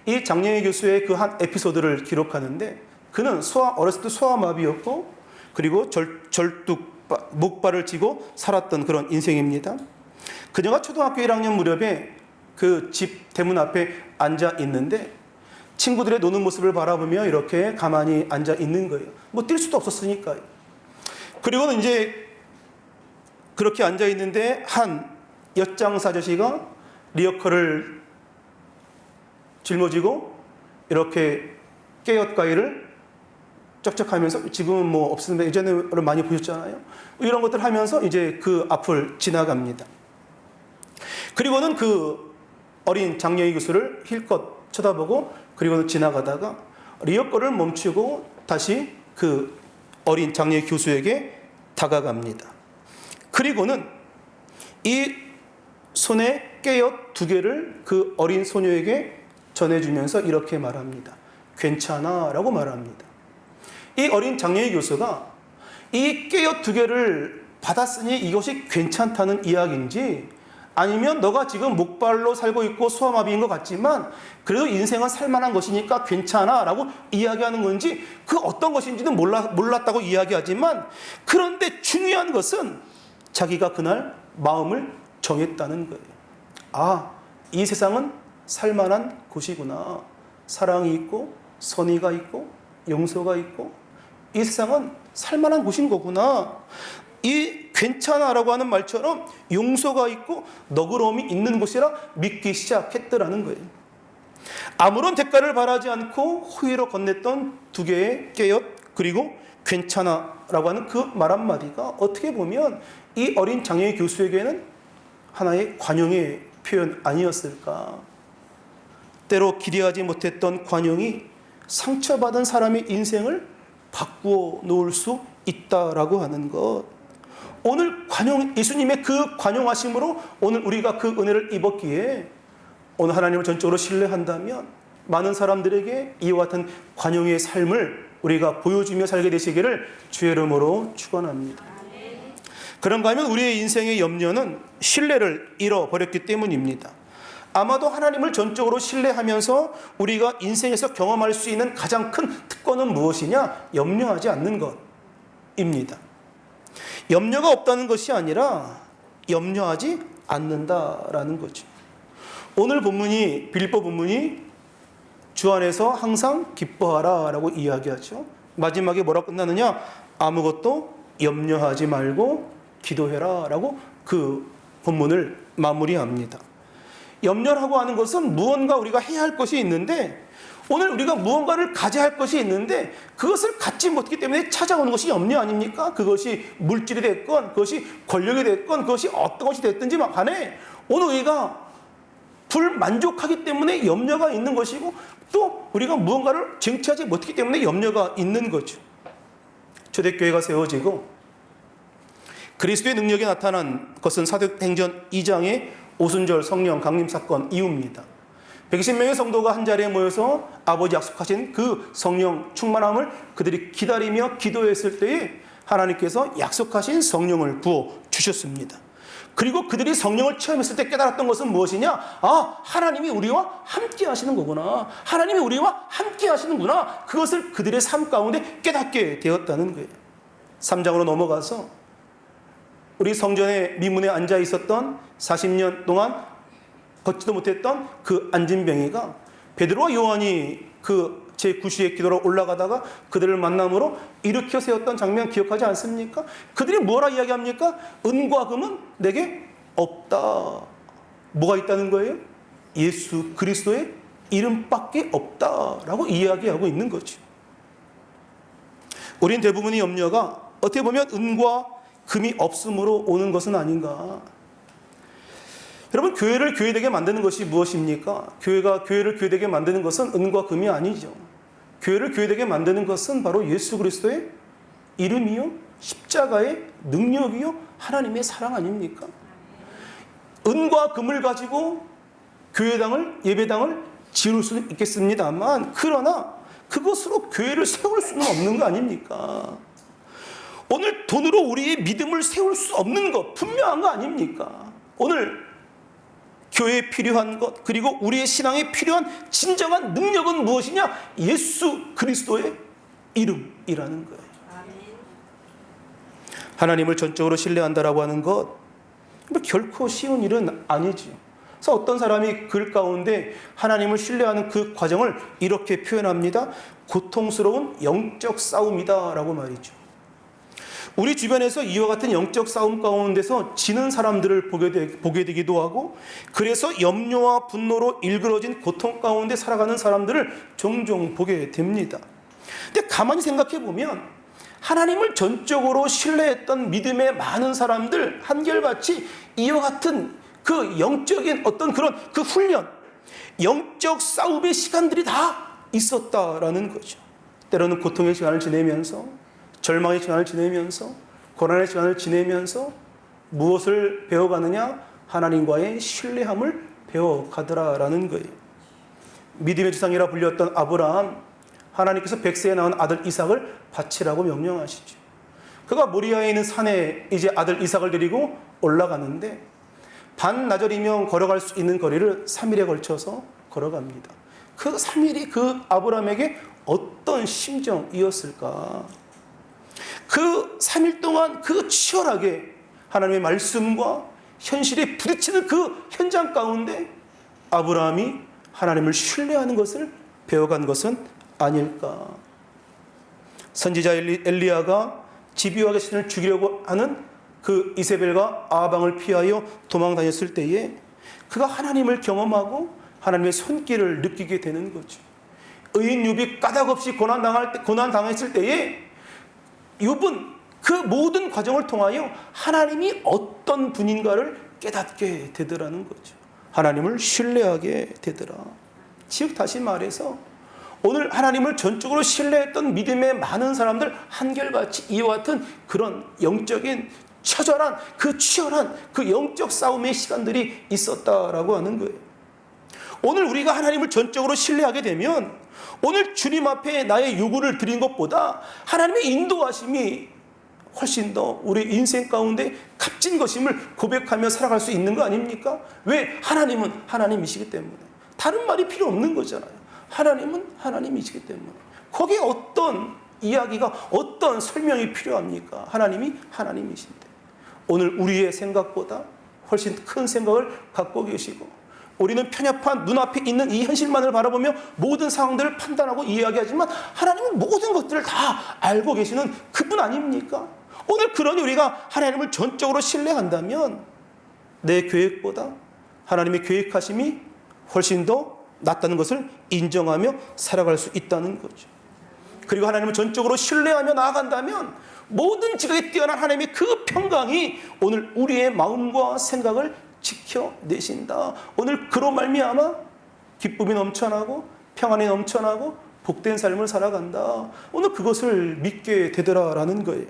이 장려희 교수의 그 한 에피소드를 기록하는데 그는 어렸을 때 소아마비였고 그리고 목발을 쥐고 살았던 그런 인생입니다. 그녀가 초등학교 1학년 무렵에 그 집 대문 앞에 앉아 있는데 친구들의 노는 모습을 바라보며 이렇게 가만히 앉아 있는 거예요. 뭐 뛸 수도 없었으니까요. 그리고는 이제 그렇게 앉아 있는데 한 엿장사 아저씨가 리어커를 짊어지고 이렇게 깨엿가위를 쩍쩍하면서, 지금은 뭐 없는데 예전에 많이 보셨잖아요. 이런 것들 하면서 이제 그 앞을 지나갑니다. 그리고는 그 어린 장려희 교수를 힐껏 쳐다보고 그리고는 지나가다가 리어커를 멈추고 다시 그 어린 장려희 교수에게 다가갑니다. 그리고는 이 손에 깨엿 2개를 그 어린 소녀에게 전해주면서 이렇게 말합니다. 괜찮아 라고 말합니다. 이 어린 장려희 교수가 이 깨어 두 개를 받았으니 이것이 괜찮다는 이야기인지, 아니면 너가 지금 목발로 살고 있고 소아마비인 것 같지만 그래도 인생은 살만한 것이니까 괜찮아 라고 이야기하는 건지, 그 어떤 것인지는 몰랐다고 이야기하지만, 그런데 중요한 것은 자기가 그날 마음을 정했다는 거예요. 아, 이 세상은 살만한 곳이구나. 사랑이 있고 선의가 있고 용서가 있고 이 세상은 살만한 곳인 거구나. 이 괜찮아라고 하는 말처럼 용서가 있고 너그러움이 있는 곳이라 믿기 시작했더라는 거예요. 아무런 대가를 바라지 않고 호의로 건넸던 두 개의 깨엇 그리고 괜찮아라고 하는 그 말 한마디가 어떻게 보면 이 어린 장애인 교수에게는 하나의 관용의 표현 아니었을까. 때로 기대하지 못했던 관용이 상처받은 사람의 인생을 바꾸어 놓을 수 있다라고 하는 것. 오늘 예수님의 그 관용하심으로 오늘 우리가 그 은혜를 입었기에 오늘 하나님을 전적으로 신뢰한다면 많은 사람들에게 이와 같은 관용의 삶을 우리가 보여주며 살게 되시기를 주의 이름으로 축원합니다. 그런가 하면 우리의 인생의 염려는 신뢰를 잃어버렸기 때문입니다. 아마도 하나님을 전적으로 신뢰하면서 우리가 인생에서 경험할 수 있는 가장 큰 특권은 무엇이냐? 염려하지 않는 것입니다. 염려가 없다는 것이 아니라 염려하지 않는다라는 거죠. 오늘 본문이, 빌립보 본문이 주 안에서 항상 기뻐하라 라고 이야기하죠. 마지막에 뭐라 끝나느냐? 아무것도 염려하지 말고 기도해라 라고 그 본문을 마무리합니다. 염려라고 하는 것은 무언가 우리가 해야 할 것이 있는데, 오늘 우리가 무언가를 가져야 할 것이 있는데 그것을 갖지 못하기 때문에 찾아오는 것이 염려 아닙니까? 그것이 물질이 됐건 그것이 권력이 됐건 그것이 어떤 것이 됐든지 간에 오늘 우리가 불만족하기 때문에 염려가 있는 것이고, 또 우리가 무언가를 쟁취하지 못하기 때문에 염려가 있는 거죠. 초대교회가 세워지고 그리스도의 능력이 나타난 것은 사도행전 2장의 오순절 성령 강림 사건 이후입니다. 120명의 성도가 한자리에 모여서 아버지 약속하신 그 성령 충만함을 그들이 기다리며 기도했을 때에 하나님께서 약속하신 성령을 부어 주셨습니다. 그리고 그들이 성령을 체험했을 때 깨달았던 것은 무엇이냐? 아, 하나님이 우리와 함께 하시는 거구나. 하나님이 우리와 함께 하시는구나. 그것을 그들의 삶 가운데 깨닫게 되었다는 거예요. 3장으로 넘어가서 우리 성전의 미문에 앉아 있었던 40년 동안 걷지도 못했던 그 안진병이가 베드로와 요한이 그 제9시의 기도로 올라가다가 그들을 만남으로 일으켜 세웠던 장면 기억하지 않습니까? 그들이 뭐라 이야기합니까? 은과 금은 내게 없다. 뭐가 있다는 거예요? 예수 그리스도의 이름밖에 없다라고 이야기하고 있는 거죠. 우린 대부분의 염려가 어떻게 보면 은과 금이 없음으로 오는 것은 아닌가. 여러분, 교회를 교회되게 만드는 것이 무엇입니까? 교회가 교회를 교회되게 만드는 것은 은과 금이 아니죠. 교회를 교회되게 만드는 것은 바로 예수 그리스도의 이름이요, 십자가의 능력이요, 하나님의 사랑 아닙니까? 은과 금을 가지고 교회당을, 예배당을 지을 수는 있겠습니다만, 그러나 그것으로 교회를 세울 수는 없는 거 아닙니까? 오늘 돈으로 우리의 믿음을 세울 수 없는 것 분명한 거 아닙니까? 오늘 교회에 필요한 것, 그리고 우리의 신앙에 필요한 진정한 능력은 무엇이냐? 예수 그리스도의 이름이라는 거예요. 하나님을 전적으로 신뢰한다라고 하는 것, 결코 쉬운 일은 아니죠. 그래서 어떤 사람이 글 가운데 하나님을 신뢰하는 그 과정을 이렇게 표현합니다. 고통스러운 영적 싸움이다라고 말이죠. 우리 주변에서 이와 같은 영적 싸움 가운데서 지는 사람들을 보게 되기도 하고, 그래서 염려와 분노로 일그러진 고통 가운데 살아가는 사람들을 종종 보게 됩니다. 근데 가만히 생각해 보면 하나님을 전적으로 신뢰했던 믿음의 많은 사람들 한결같이 이와 같은 그 영적인 어떤 그런 그 훈련, 영적 싸움의 시간들이 다 있었다라는 거죠. 때로는 고통의 시간을 지내면서, 절망의 시간을 지내면서, 고난의 시간을 지내면서 무엇을 배워가느냐? 하나님과의 신뢰함을 배워가더라라는 거예요. 믿음의 조상이라 불렸던 아브라함, 하나님께서 백세에 낳은 아들 이삭을 바치라고 명령하시죠. 그가 모리아에 있는 산에 이제 아들 이삭을 데리고 올라가는데 반나절이면 걸어갈 수 있는 거리를 3일에 걸쳐서 걸어갑니다. 그 3일이 그 아브라함에게 어떤 심정이었을까? 그 3일 동안 그 치열하게 하나님의 말씀과 현실에 부딪히는 그 현장 가운데 아브라함이 하나님을 신뢰하는 것을 배워간 것은 아닐까? 선지자 엘리야가 집요하게 신을 죽이려고 하는 그 이세벨과 아방을 피하여 도망 다녔을 때에 그가 하나님을 경험하고 하나님의 손길을 느끼게 되는 거죠. 의인 욥이 까닭없이 고난 당했을 때에 욥은 그 모든 과정을 통하여 하나님이 어떤 분인가를 깨닫게 되더라는 거죠. 하나님을 신뢰하게 되더라. 즉 다시 말해서 오늘 하나님을 전적으로 신뢰했던 믿음의 많은 사람들 한결같이 이와 같은 그런 영적인 처절한 그 치열한 그 영적 싸움의 시간들이 있었다라고 하는 거예요. 오늘 우리가 하나님을 전적으로 신뢰하게 되면 오늘 주님 앞에 나의 요구를 드린 것보다 하나님의 인도하심이 훨씬 더 우리 인생 가운데 값진 것임을 고백하며 살아갈 수 있는 거 아닙니까? 왜? 하나님은 하나님이시기 때문에. 다른 말이 필요 없는 거잖아요. 하나님은 하나님이시기 때문에. 거기에 어떤 이야기가 어떤 설명이 필요합니까? 하나님이 하나님이신데 오늘 우리의 생각보다 훨씬 큰 생각을 갖고 계시고 우리는 편협한 눈앞에 있는 이 현실만을 바라보며 모든 상황들을 판단하고 이야기하지만 하나님은 모든 것들을 다 알고 계시는 그분 아닙니까? 오늘 그러니 우리가 하나님을 전적으로 신뢰한다면 내 계획보다 하나님의 계획하심이 훨씬 더 낫다는 것을 인정하며 살아갈 수 있다는 거죠. 그리고 하나님을 전적으로 신뢰하며 나아간다면 모든 지각에 뛰어난 하나님의 그 평강이 오늘 우리의 마음과 생각을 지켜내신다. 오늘 그로 말미암아 기쁨이 넘쳐나고 평안이 넘쳐나고 복된 삶을 살아간다. 오늘 그것을 믿게 되더라라는 거예요.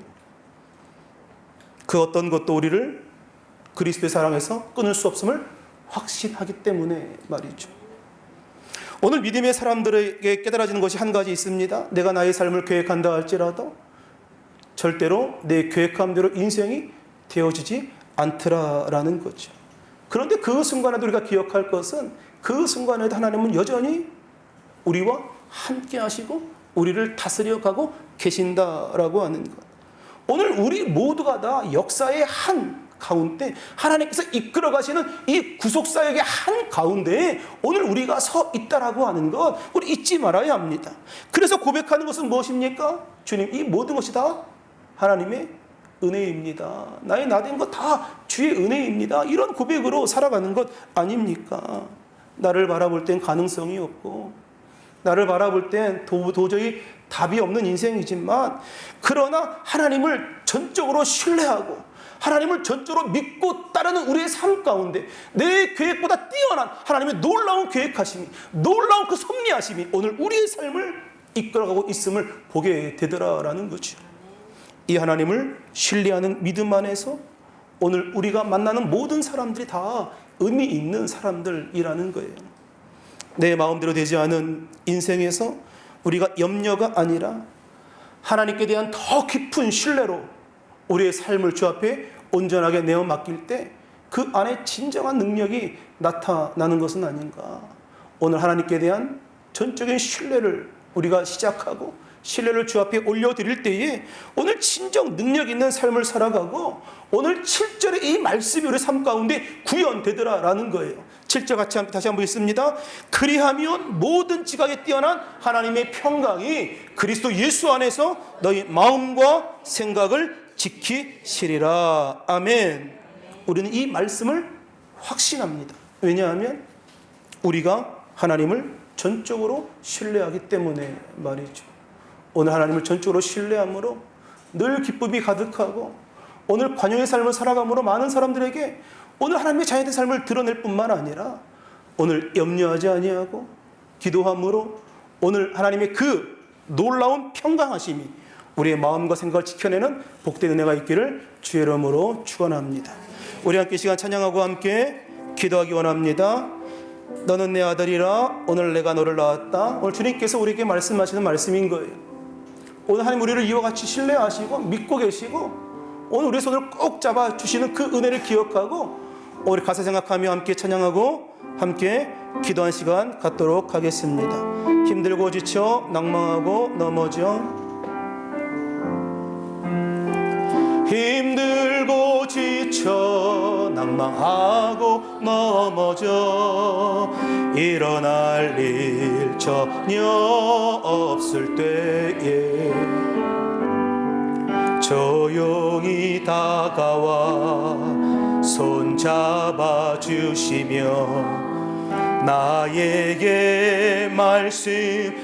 그 어떤 것도 우리를 그리스도의 사랑에서 끊을 수 없음을 확신하기 때문에 말이죠. 오늘 믿음의 사람들에게 깨달아지는 것이 한 가지 있습니다. 내가 나의 삶을 계획한다 할지라도 절대로 내 계획한 대로 인생이 되어지지 않더라라는 거죠. 그런데 그 순간에도 우리가 기억할 것은 그 순간에도 하나님은 여전히 우리와 함께 하시고 우리를 다스려 가고 계신다라고 하는 것. 오늘 우리 모두가 다 역사의 한 가운데 하나님께서 이끌어 가시는 이 구속사역의 한 가운데에 오늘 우리가 서 있다라고 하는 것 우리 잊지 말아야 합니다. 그래서 고백하는 것은 무엇입니까? 주님, 이 모든 것이 다 하나님의 은혜입니다. 나의 나된 것 다 주의 은혜입니다. 이런 고백으로 살아가는 것 아닙니까? 나를 바라볼 땐 가능성이 없고 나를 바라볼 땐 도저히 답이 없는 인생이지만 그러나 하나님을 전적으로 신뢰하고 하나님을 전적으로 믿고 따르는 우리의 삶 가운데 내 계획보다 뛰어난 하나님의 놀라운 계획하심이 놀라운 그 섭리하심이 오늘 우리의 삶을 이끌어가고 있음을 보게 되더라라는 거죠. 이 하나님을 신뢰하는 믿음 안에서 오늘 우리가 만나는 모든 사람들이 다 의미 있는 사람들이라는 거예요. 내 마음대로 되지 않은 인생에서 우리가 염려가 아니라 하나님께 대한 더 깊은 신뢰로 우리의 삶을 주 앞에 온전하게 내어 맡길 때 그 안에 진정한 능력이 나타나는 것은 아닌가. 오늘 하나님께 대한 전적인 신뢰를 우리가 시작하고 신뢰를 주 앞에 올려드릴 때에 오늘 진정 능력 있는 삶을 살아가고 오늘 7절의 이 말씀이 우리 삶 가운데 구현되더라라는 거예요. 7절 다시 한번 읽습니다. 그리하면 모든 지각에 뛰어난 하나님의 평강이 그리스도 예수 안에서 너희 마음과 생각을 지키시리라. 아멘. 우리는 이 말씀을 확신합니다. 왜냐하면 우리가 하나님을 전적으로 신뢰하기 때문에 말이죠. 오늘 하나님을 전적으로 신뢰함으로 늘 기쁨이 가득하고 오늘 관용의 삶을 살아감으로 많은 사람들에게 오늘 하나님의 자녀된 삶을 드러낼 뿐만 아니라 오늘 염려하지 아니하고 기도함으로 오늘 하나님의 그 놀라운 평강하심이 우리의 마음과 생각을 지켜내는 복된 은혜가 있기를 주의 이름으로 축원합니다. 우리 함께 시간 찬양하고 함께 기도하기 원합니다. 너는 내 아들이라 오늘 내가 너를 낳았다. 오늘 주님께서 우리에게 말씀하시는 말씀인 거예요. 오늘 하나님 우리를 이와 같이 신뢰하시고 믿고 계시고 오늘 우리의 손을 꼭 잡아주시는 그 은혜를 기억하고 우리 가사 생각하며 함께 찬양하고 함께 기도한 시간 갖도록 하겠습니다. 힘들고 지쳐 낭망하고 넘어져 힘들고 지쳐 낭망하고 넘어져 일어날 일 전혀 없을 때에 조용히 다가와 손잡아 주시며 나에게 말씀하시네.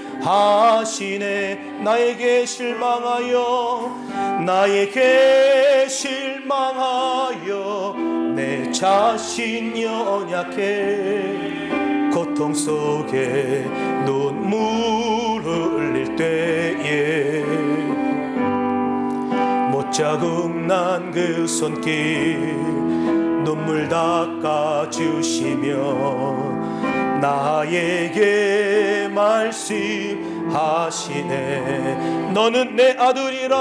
나에게 실망하여 내 자신 연약해 고통 속에 눈물 흘릴 때에 못자국 난 그 손길 눈물 닦아주시며 나에게 말씀하시네. 너는 내 아들이라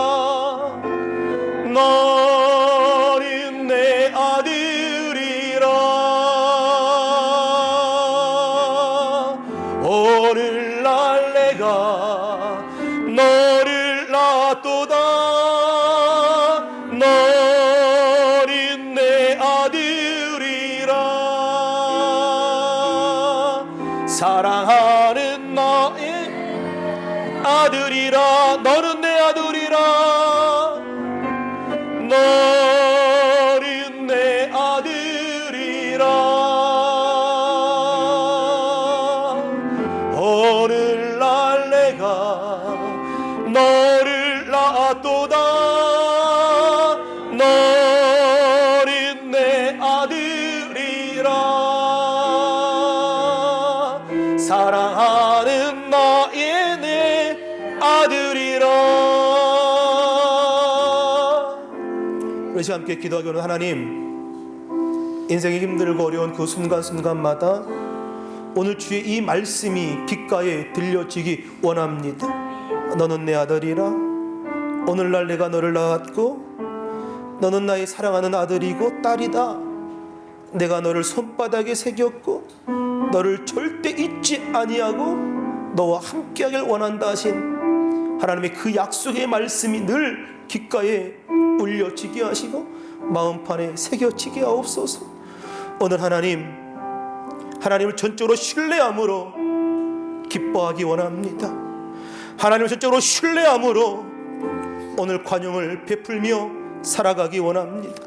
너는 내 아들이라 오늘날 내가 너를 낳았도다 너는 내 아들이라 사랑하는 나의 아들이라 너는 내 아들이라 너는 내 아들이라 오늘날 내가 너를 낳았도다 너는 내 아들이라 사랑하는 나의 내 아들이라. 우리 함께 기도하기로는 하나님 인생이 힘들고 어려운 그 순간순간마다 오늘 주의 이 말씀이 귓가에 들려지기 원합니다. 너는 내 아들이라 오늘날 내가 너를 낳았고 너는 나의 사랑하는 아들이고 딸이다. 내가 너를 손바닥에 새겼고 너를 절대 잊지 아니하고 너와 함께하길 원한다 하신 하나님의 그 약속의 말씀이 늘 귓가에 울려지게 하시고 마음판에 새겨지게 하옵소서. 오늘 하나님을 전적으로 신뢰함으로 기뻐하기 원합니다. 하나님을 전적으로 신뢰함으로 오늘 관용을 베풀며 살아가기 원합니다.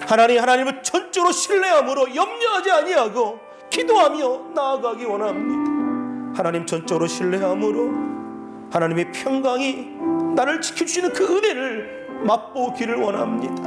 하나님을 전적으로 신뢰함으로 염려하지 아니하고 기도하며 나아가기 원합니다. 하나님 전적으로 신뢰함으로 하나님의 평강이 나를 지켜주시는 그 은혜를 맛보기를 원합니다.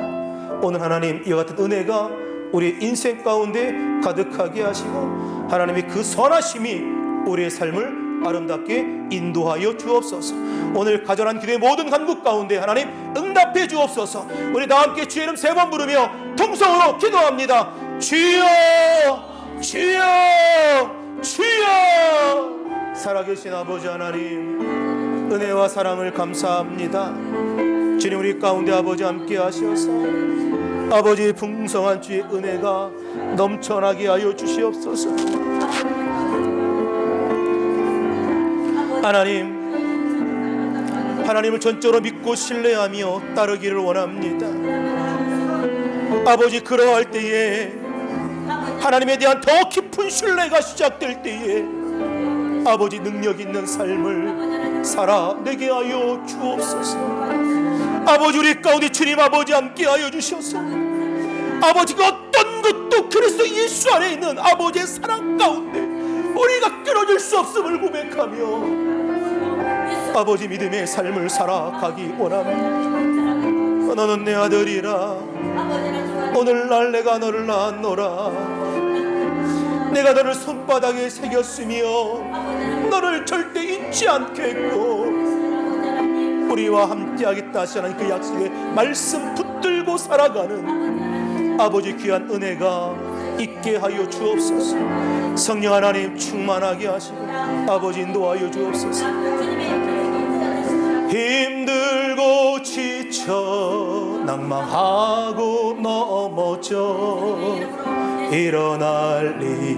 오늘 하나님 이와 같은 은혜가 우리 인생 가운데 가득하게 하시고 하나님의 그 선하심이 우리의 삶을 아름답게 인도하여 주옵소서. 오늘 가정한 기도의 모든 간구 가운데 하나님 응답해 주옵소서. 우리 다 함께 주의 이름 3번 부르며 통성으로 기도합니다. 주여 주여 주여. 살아계신 아버지 하나님 은혜와 사랑을 감사합니다. 주님 우리 가운데 아버지 함께 하셔서 아버지의 풍성한 주의 은혜가 넘쳐나게 하여 주시옵소서. 하나님을 전적으로 믿고 신뢰하며 따르기를 원합니다. 아버지 그러할 때에 하나님에 대한 더 깊은 신뢰가 시작될 때에 아버지 능력 있는 삶을 살아내게 하여 주옵소서. 아버지 우리 가운데 주님 아버지 함께 하여 주셔서 아버지 그 어떤 것도 그리스도 예수 안에 있는 아버지의 사랑 가운데 우리가 끊어질 수 없음을 고백하며 아버지 믿음의 삶을 살아가기 원합니다. 너는 내 아들이라 오늘날 내가 너를 낳았노라. 내가 너를 손바닥에 새겼으며 너를 절대 잊지 않겠고 우리와 함께하겠다 하시는 그 약속의 말씀 붙들고 살아가는 아버지 귀한 은혜가 있게 하여 주옵소서. 성령 하나님 충만하게 하시고 아버지 인도하여 주옵소서. 힘들고 지쳐 낭망하고 넘어져 일어날 일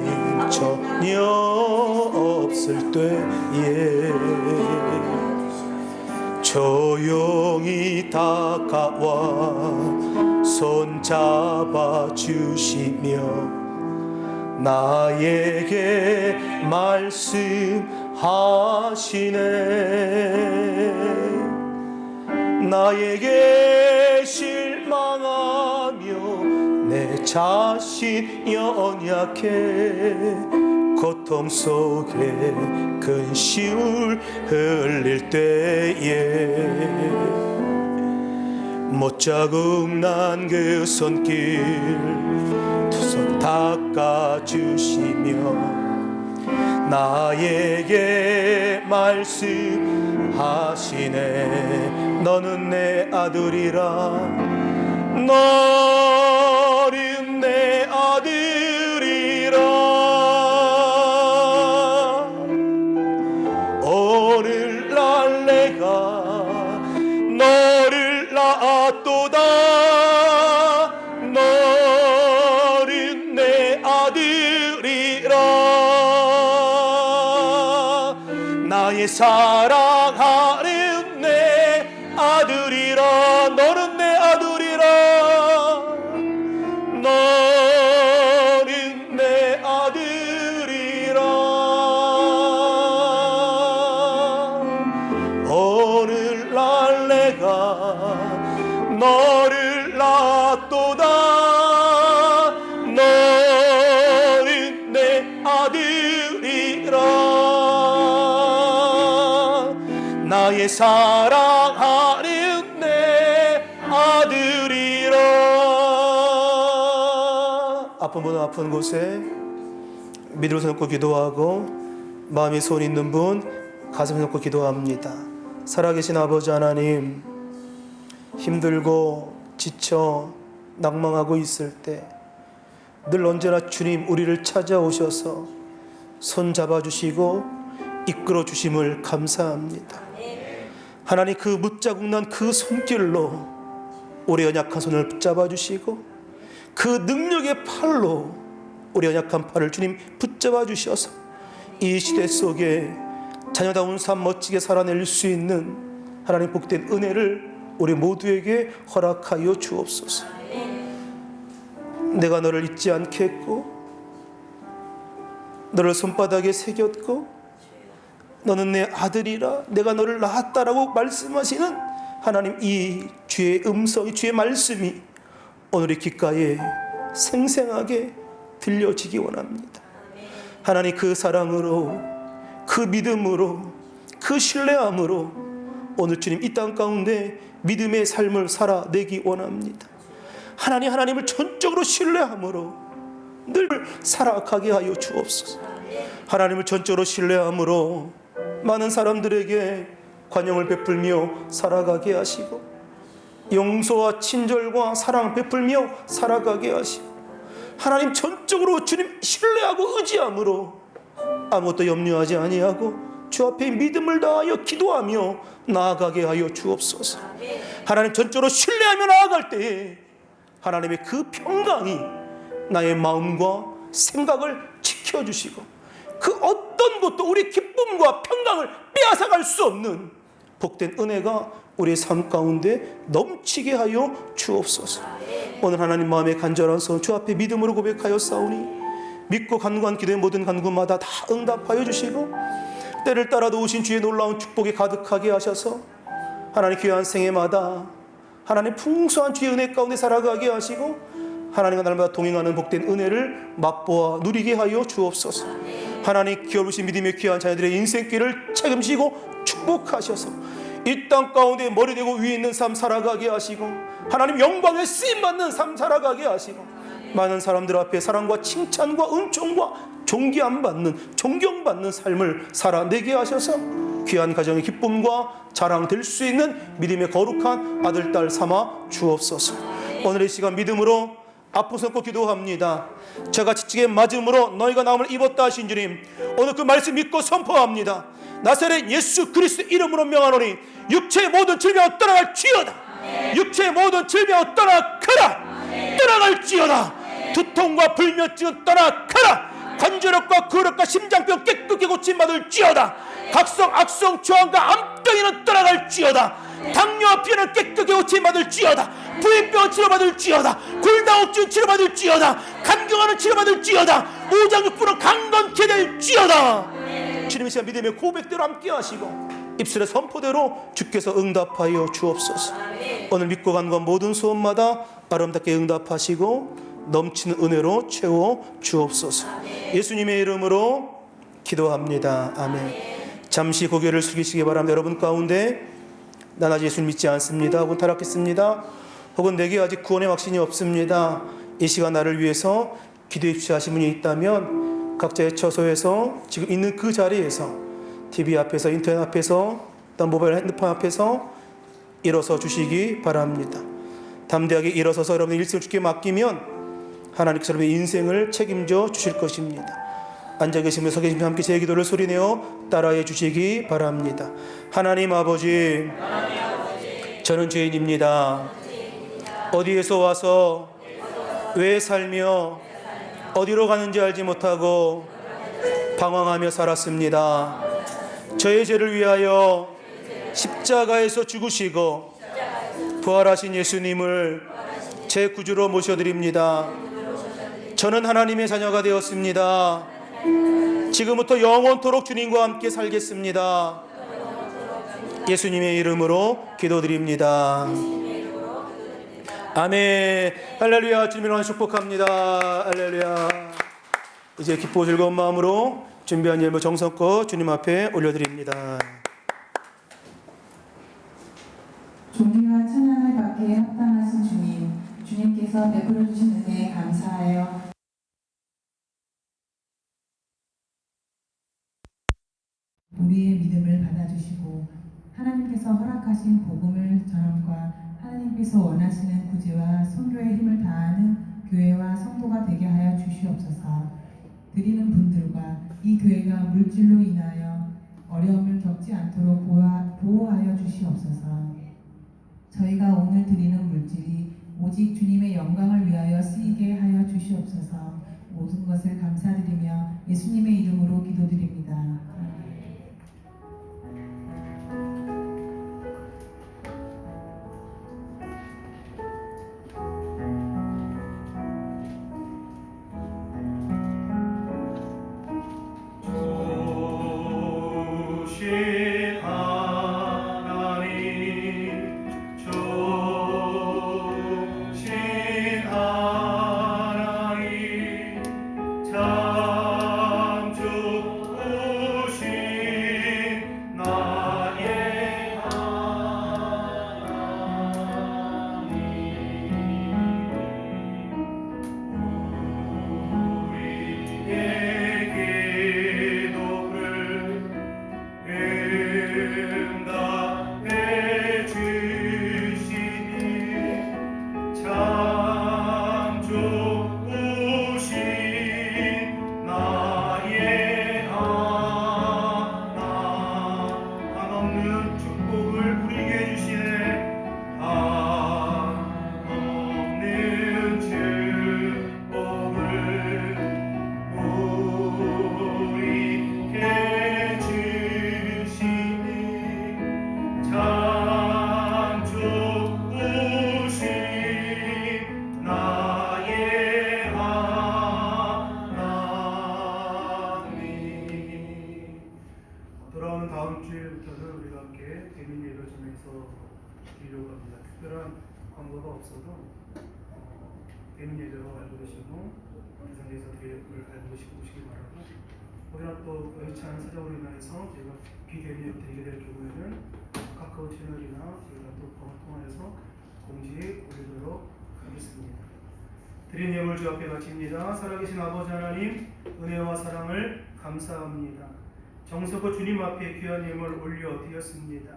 전혀 없을 때에 조용히 다가와 손잡아 주시며 나에게 말씀하시네. 나에게 실망하며 내 자신 연약해 고통 속에 근심을 흘릴 때에 못자국 난 그 손길 두 손 닦아주시며 나에게 말씀하시네. 너는 내 아들이라 너는 내 아들이라 오늘날 내가 너를 낳았도다. 너는 내 아들이라 나의 사랑하는 내 아들이라. 너는 내 아들이라. 너는 내 아들이라. 오늘날 내가 너를 낳았도다. 너는 내 아들이라. 나의 사랑하는 내 아들이라. 아픈 분은 아픈 곳에 믿음을 놓고 기도하고 마음에 손 있는 분 가슴에 놓고 기도합니다. 살아계신 아버지 하나님, 힘들고 지쳐 낭망하고 있을 때 늘 언제나 주님 우리를 찾아오셔서 손 잡아주시고 이끌어 주심을 감사합니다. 하나님, 그 묻자국 난 그 손길로 우리 연약한 손을 붙잡아 주시고 그 능력의 팔로 우리 연약한 팔을 주님 붙잡아 주셔서 이 시대 속에 자녀다운 삶 멋지게 살아낼 수 있는 하나님 복된 은혜를 우리 모두에게 허락하여 주옵소서. 내가 너를 잊지 않겠고 너를 손바닥에 새겼고 너는 내 아들이라 내가 너를 낳았다라고 말씀하시는 하나님, 이 주의 음성이, 주의 말씀이 오늘의 귓가에 생생하게 들려지기 원합니다. 하나님, 그 사랑으로, 그 믿음으로, 그 신뢰함으로 오늘 주님 이 땅 가운데 믿음의 삶을 살아내기 원합니다. 하나님, 하나님을 전적으로 신뢰함으로 늘 살아가게 하여 주옵소서. 하나님을 전적으로 신뢰함으로 많은 사람들에게 관용을 베풀며 살아가게 하시고 용서와 친절과 사랑 베풀며 살아가게 하시고 하나님 전적으로 주님 신뢰하고 의지함으로 아무것도 염려하지 아니하고 주 앞에 믿음을 다하여 기도하며 나아가게 하여 주옵소서. 하나님 전적으로 신뢰하며 나아갈 때에 하나님의 그 평강이 나의 마음과 생각을 지켜주시고 그 어떤 것도 우리 기쁨과 평강을 빼앗아갈 수 없는 복된 은혜가 우리의 삶 가운데 넘치게 하여 주옵소서. 오늘 하나님 마음에 간절한 손 주 앞에 믿음으로 고백하여 싸우니 믿고 간구한 기도의 모든 간구마다 다 응답하여 주시고 때를 따라 도우신 주의 놀라운 축복이 가득하게 하셔서 하나님 귀한 생애마다 하나님 풍성한 주의 은혜 가운데 살아가게 하시고 하나님과 날마다 동행하는 복된 은혜를 맛보아 누리게 하여 주옵소서. 하나님, 기어오신 믿음의 귀한 자녀들의 인생길을 책임지고 축복하셔서 이 땅 가운데 머리 대고 위에 있는 삶 살아가게 하시고 하나님 영광에 쓰임받는 삶 살아가게 하시고 많은 사람들 앞에 사랑과 칭찬과 은총과 존경받는 삶을 살아내게 하셔서 귀한 가정의 기쁨과 자랑 될 수 있는 믿음의 거룩한 아들, 딸 삼아 주옵소서. 오늘의 시간 믿음으로 앞으로 손고 기도합니다. 저같이 찌게 맞음으로 너희가 나음을 입었다 하신 주님, 오늘 그 말씀 믿고 선포합니다. 나사렛 예수 그리스도 이름으로 명하노니 육체의 모든 질병을 떠나갈지어다. 육체의 모든 질병을 떠나가라. 떠나갈지어다. 두통과 불면증은 떠나가라. 관절염과 거력과 심장병 깨끗이 고침받을지어다. 각성 악성 저항과 암병에는 떠나갈지어다. 당뇨와 비는 깨끗이 고침받을지어다. 부인병은 치료받을지어다. 골다공증 치료받을지어다. 간경화는 치료받을지어다. 오장육부는 강건케 될지어다. 주님의 시간 믿음의 고백대로 함께 하시고 입술의 선포대로 주께서 응답하여 주옵소서. 오늘 믿고 간 것 모든 소원마다 아름답게 응답하시고 넘치는 은혜로 채워 주옵소서. 예수님의 이름으로 기도합니다. 아멘. 잠시 고개를 숙이시기 바랍니다. 여러분 가운데 난 아직 예수를 믿지 않습니다 혹은 타락했습니다 혹은 내게 아직 구원의 확신이 없습니다, 이 시간 나를 위해서 기도해 주십시오 하신 분이 있다면 각자의 처소에서 지금 있는 그 자리에서 TV 앞에서 인터넷 앞에서 또 모바일 핸드폰 앞에서 일어서 주시기 바랍니다. 담대하게 일어서서 여러분의 일생을 주께 맡기면 하나님께서 여러분의 인생을 책임져 주실 것입니다. 앉아 계시며 서 계시며 함께 제 기도를 소리내어 따라해 주시기 바랍니다. 하나님 아버지, 저는 죄인입니다. 어디에서 와서 왜 살며 어디로 가는지 알지 못하고 방황하며 살았습니다. 저의 죄를 위하여 십자가에서 죽으시고 부활하신 예수님을 제 구주로 모셔드립니다. 저는 하나님의 자녀가 되었습니다. 지금부터 영원토록 주님과 함께 살겠습니다. 예수님의 이름으로 기도드립니다. 아멘. 할렐루야. 주님을 축복합니다. 할렐루야. 이제 기쁘고 즐거운 마음으로 준비한 예물 정성껏 주님 앞에 올려드립니다. 존귀와 찬양을 받기에 합당하신 주님, 주님께서 베풀어 주신 은혜에 감사하여 우리의 믿음을 받아주시고 하나님께서 허락하신 복음을 전함과 하나님께서 원하시는 구제와 선교의 힘을 다하는 교회와 성도가 되게 하여 주시옵소서. 드리는 분들과 이 교회가 물질로 인하여 어려움을 겪지 않도록 보호하여 주시옵소서. 저희가 오늘 드리는 물질이 오직 주님의 영광을 위하여 쓰이게 하여 주시옵소서. 모든 것을 감사드리며 예수님의 이름으로 기도드립니다. 광고가 없어도 되는 예제로 알고 계시고 대상에서 대역을 알고 계시고 오시기 바라고, 혹여나 또 여의치 않은 사정으로 인해서 저희가 비대면이 되게 될 경우에는 카카오 채널이나 저희가 또 번호 통화해서 공지에 올리도록 하겠습니다. 드린 예물 주 앞에 바칩니다. 살아계신 아버지 하나님, 은혜와 사랑을 감사합니다. 정성껏 주님 앞에 귀한 예물 올려드렸습니다.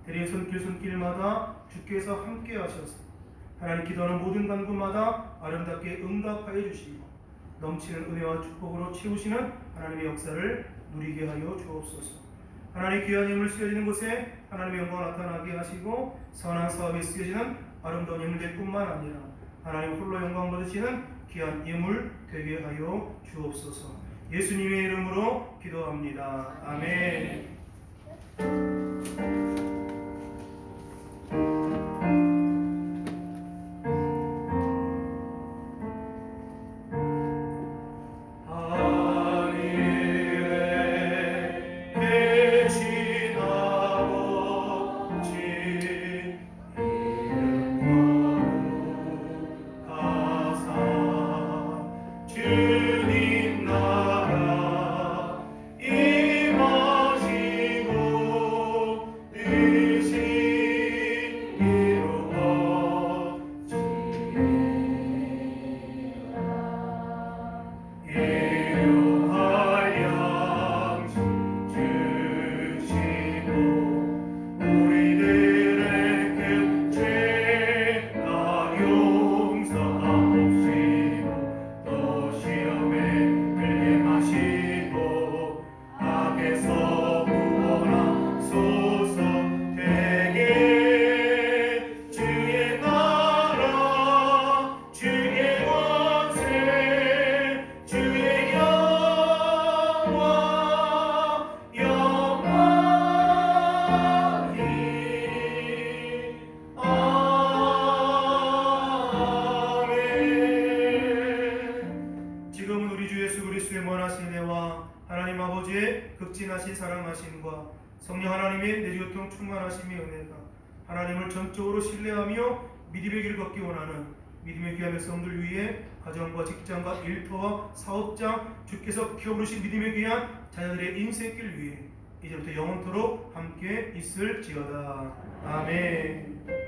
드린 손길마다 주께서 함께 하셔서 하나님 기도하는 모든 간구마다 아름답게 응답하여 주시고 넘치는 은혜와 축복으로 채우시는 하나님의 역사를 누리게 하여 주옵소서. 하나님의 귀한 힘을 쓰여지는 곳에 하나님의 영광을 나타나게 하시고 선한 사업에 쓰여지는 아름다운 예물들 뿐만 아니라 하나님 홀로 영광 받으시는 귀한 예물 되게 하여 주옵소서. 예수님의 이름으로 기도합니다. 아멘. 주님 나라 임하시고 뜻이 이루어지리라. 일용할 양식 주시고 우리들의 그 죄가 용서하옵시고 또 시험에 들게 마시고 악에서 구원하소서. 되게 주의 나라 주의 권세 주의 영광 영원히 아멘. 지금은 우리 주 예수 그리스도의 무한하신 은혜와 하나님 아버지의 극진하신 사랑하심과 성령 하나님의 내주교통 충만하심의 은혜가 하나님을 전적으로 신뢰하며 믿음의 길을 걷기 원하는 믿음의 귀한 백성들 위해 가정과 직장과 일터와 사업장 주께서 키워부르신 믿음의 귀한 자녀들의 인생길 위해 이제부터 영원토록 함께 있을지어다. 아멘.